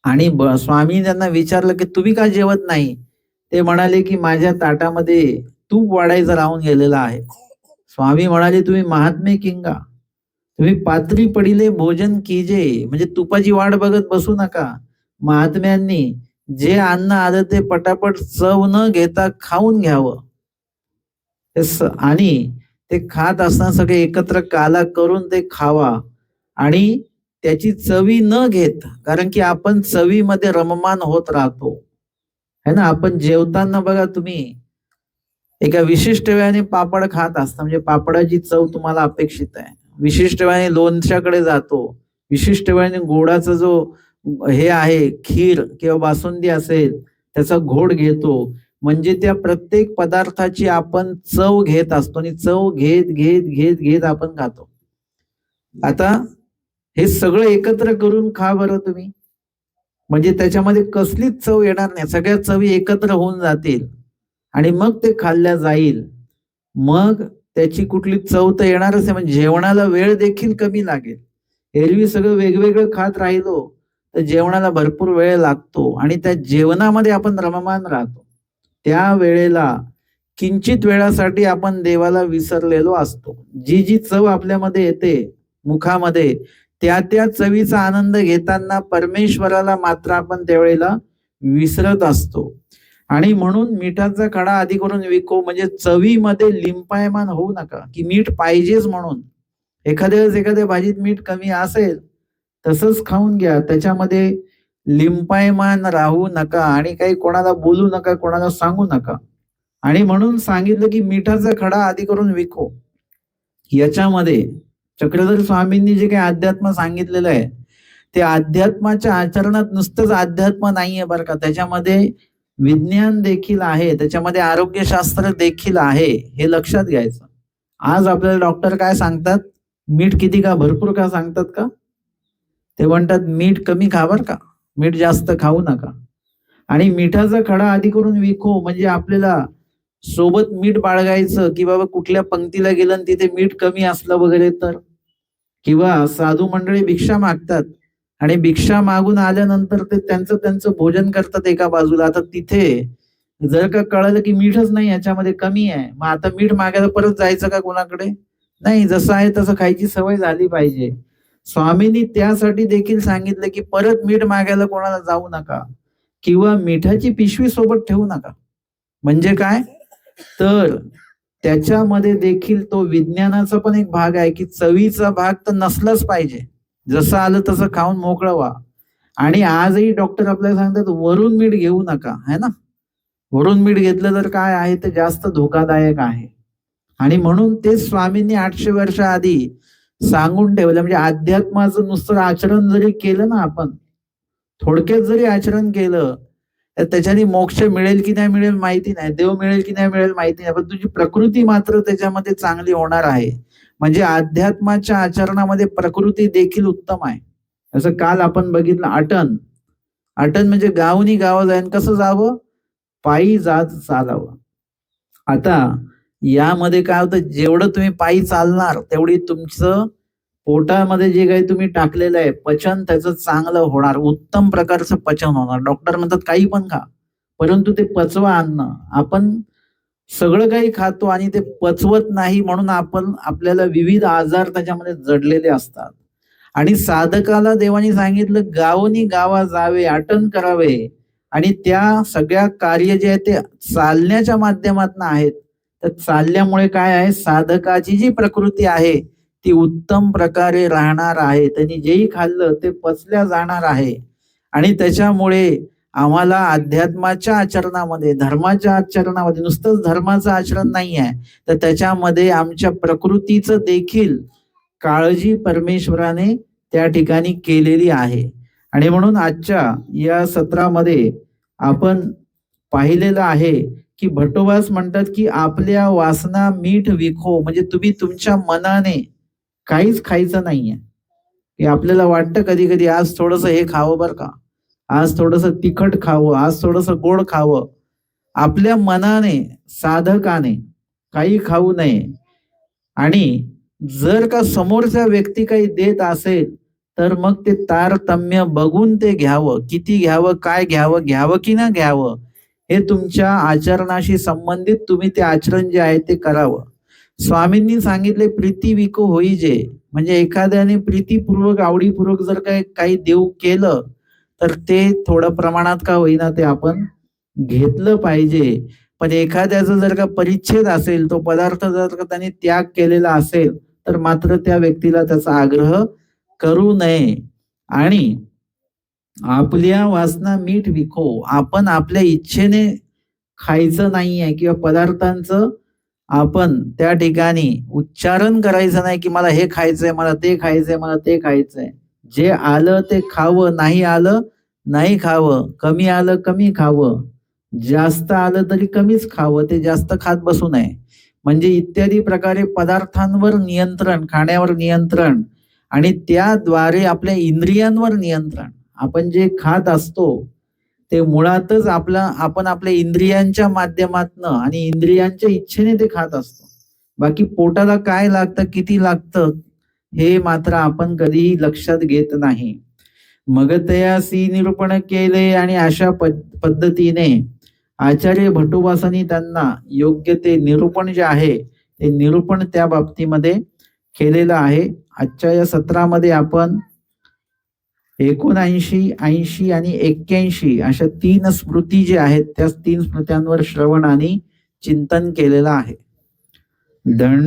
आणि स्वामी त्यांना विचारलं की तुम्ही का जेवत नाही? ते म्हणाले की माझ्या ताटामध्ये तूप वाढायचं राहून गेलेलं आहे. स्वामी म्हणाले तुम्ही महात्मे किंगा, तुम्ही पात्री पडिले भोजन कीजे, म्हणजे तुपाची वाट बघत बसू नका. महात्म्यांनी जे अन्न आलं ते पटापट चव न घेता खाऊन घ्यावं. आणि ते खात असताना सगळे एकत्र काला करून ते खावा आणि त्याची चवी न घेत, कारण की आपण चवीमध्ये रममान होत राहतो है ना. आपण जेवताना बघा तुम्ही एका विशिष्ट वेळाने पापड खात असता, म्हणजे पापडाची चव तुम्हाला अपेक्षित आहे. विशिष्ट वेळाने लोणच्याकडे जातो, विशिष्ट वेळाने गोडाचा जो हे आहे खीर किंवा बासुंदी असेल त्याचा घोड घेतो. म्हणजे त्या प्रत्येक पदार्थाची आपण चव घेत असतो आणि चव घेत घेत घेत घेत आपण खातो. आता हे सगळं एकत्र करून खा बरं तुम्ही, म्हणजे त्याच्यामध्ये कसलीच चव येणार नाही, सगळ्या चवी एकत्र होऊन जातील आणि मग ते खाल्ल्या जाईल. मग त्याची कुठली चव तर येणारच आहे, म्हणजे जेवणाला वेळ देखील कमी लागेल. एरवी सगळं वेगवेगळं खात राहिलो तर जेवणाला भरपूर वेळ लागतो आणि त्या जेवणामध्ये आपण रममान राहतो. त्या वेळेला किंचित वेळासाठी आपण देवाला विसरलेलो असतो. जी जी चव आपल्यामध्ये येते मुखामध्ये, त्या त्या चवीचा आनंद घेताना परमेश्वराला मात्र आपण त्यावेळेला विसरत असतो. आणि म्हणून मिठाचा खडा आधी करून विको, म्हणजे चवीमध्ये लिंपायमान होऊ नका की मीठ पाहिजेच म्हणून. एखाद्या वेळेस एखाद्या भाजीत मीठ कमी असेल तसंच खाऊन घ्या, त्याच्यामध्ये लिंपायमान राहू नका आणि काही कोणाला बोलू नका, कोणाला सांगू नका. आणि म्हणून सांगितलं की मिठाचा खडा आधी करून विको. याच्यामध्ये चक्रधर स्वामींनी जे काही अध्यात्म सांगितलेलं आहे ते अध्यात्माच्या आचरणात नुसतंच अध्यात्म नाहीये बरं का, त्याच्यामध्ये विज्ञान देखील आहे, त्याच्यामध्ये आरोग्यशास्त्र देखील आहे, हे लक्षात घ्यायचं. आज आपल्याला डॉक्टर काय सांगतात, मीठ किती का भरपूर का सांगतात का, ते म्हणतात मीठ कमी खा बर का, मीठ जास्त खाऊ नका. आणि मिठाचा खडा आधी करून विको, म्हणजे आपल्याला सोबत मीठ बाळगायचं की बाबा कुठल्या पंक्तीला गेलं आणि तिथे मीठ कमी असलं वगैरे तर, किंवा साधू मंडळी भिक्षा मागतात आणि भिक्षा मागून आल्यानंतर ते त्यांचं भोजन करतात एका बाजूला. आता तिथे जर का कळलं की मीठच नाही याच्यामध्ये कमी आहे, मग आता मीठ मागायला परत जायचं का कोणाकडे, नाही, जसं आहे तसं खायची सवय झाली पाहिजे. स्वामींनी त्यासाठी देखील सांगितलं की परत मीठ मागायला कोणाला जाऊ नका किंवा मिठाची पिशवी सोबत ठेवू नका. म्हणजे काय तर त्याच्यामध्ये देखील तो विज्ञानाचा पण एक भाग आहे की चवीचा भाग तर नसलाच पाहिजे, जसं आलं तसं खाऊन मोकळं व्हा. आणि आजही डॉक्टर आपल्याला सांगतात वरून मीठ घेऊ नका, है ना. वरून मीठ घेतलं तर काय आहे ते जास्त धोकादायक आहे. आणि म्हणून ते स्वामींनी 800 वर्ष आधी सांगून ठेवलं. म्हणजे अध्यात्माचं नुसतं आचरण जरी केलं ना आपण, थोडक्यात जरी आचरण केलं तर त्याच्याने मोक्ष मिळेल की नाही मिळेल माहिती नाही, देव मिळेल की नाही मिळेल माहिती नाही, पण तुझी प्रकृती मात्र त्याच्यामध्ये चांगली होणार आहे. म्हणजे अध्यात्माच्या आचरणामध्ये प्रकृती देखील उत्तम आहे. जसं काल आपण बघितलं अटन म्हणजे गावनी गावं जाईन, कसं जावं, पायी जात चालावं. आता यामध्ये काय होतं, जेवढं तुम्ही पायी चालणार तेवढी तुमचं पोटामध्ये जे काही तुम्ही टाकलेलं आहे पचन त्याचं चांगलं होणार, उत्तम प्रकारचं पचन होणार. डॉक्टर म्हणतात काही पण खा परंतु ते पचवा अन्न. आपण सगळं काही खातो आणि ते पचवत नाही, म्हणून आपण आपल्याला विविध आजार त्याच्यामध्ये जडलेले असतात. आणि साधकाला देवानी सांगितलं गावोनी गावा जावे, अटन करावे, आणि त्या सगळ्या कार्य जे आहे ते चालण्याच्या माध्यमातून आहेत. तर चालल्यामुळे काय आहे, साधकाची जी प्रकृती आहे ती उत्तम प्रकारे राहणार आहे, त्यांनी जेही खाल्लं ते पचल्या जाणार आहे. आणि त्याच्यामुळे आम्हाला अध्यात्माच्या आचरणामध्ये, धर्माच्या आचरणामध्ये, नुसतंच धर्माचं आचरण नाही आहे तर त्याच्यामध्ये आमच्या प्रकृतीचं देखील काळजी परमेश्वराने त्या ठिकाणी केलेली आहे. आणि म्हणून आजच्या या सत्रामध्ये आपण पाहिलेलं आहे की भट्टोबास म्हणतात की आपल्या वासना मीठ विखो, म्हणजे तुम्ही तुमच्या मनाने काहीच खायचं नाहीये. की आपल्याला वाटतं कधी कधी आज थोडस हे खावं बरं का, आज थोडस तिखट खावं, आज थोडस गोड खावं. आपल्या मनाने साधकाने काही खाऊ नये. आणि जर का समोरचा व्यक्ती काही देत असेल तर मग ते तारतम्य बघून ते घ्यावं, किती घ्यावं, काय घ्यावं, घ्यावं की न घ्यावं, हे तुमच्या आचरणाशी संबंधित तुम्ही ते आचरण जे आहे ते करावं. स्वामींनी सांगितले प्रीती विको होईजे, म्हणजे एखाद्याने प्रीतीपूर्वक आवडीपूर्वक जर काही देऊ केलं तर ते थोडं प्रमाणात का होईना ते आपण घेतलं पाहिजे. पण एखाद्याचा जर का परिच्छेद असेल, तो पदार्थ जर का त्याने त्याग केलेला असेल तर मात्र त्या व्यक्तीला त्याचा आग्रह करू नये. आणि आपल्या वासना मीठ विको, आपण आपल्या इच्छेने खायचं नाहीये किंवा पदार्थांचं आपण त्या ठिकाणी उच्चारण करायचं नाही की मला हे खायचंय, मला ते खायचंय, मला ते खायचंय. जे आलं ते खावं, नाही आलं नाही खावं, कमी आलं कमी खावं, जास्त आलं तरी कमीच खावं, ते जास्त खात बसू नये. म्हणजे इत्यादी प्रकारे पदार्थांवर नियंत्रण, खाण्यावर नियंत्रण आणि त्याद्वारे आपल्या इंद्रियांवर नियंत्रण. आपण जे खात असतो ते मुळातच आपण आपल्या इंद्रियांच्या माध्यमातनं आणि इंद्रियांच्या इच्छेने ते खात असतो. बाकी पोटाला काय लागतं, किती लागतं हे मात्र आपण कधीही लक्षात घेत नाही. मग तयासी निरूपण केले आणि अशा पद्धतीने आचार्य भटुबासांनी त्यांना योग्य ते निरूपण जे आहे ते निरूपण त्या बाबतीमध्ये केलेलं आहे. आजच्या या सत्रामध्ये आपण 79, 80 आणि 81 अशा 3 स्मृती जे आहेत त्या 3 स्मृत्यांवर श्रवण आणि चिंतन केलेलं आहे. दंडवत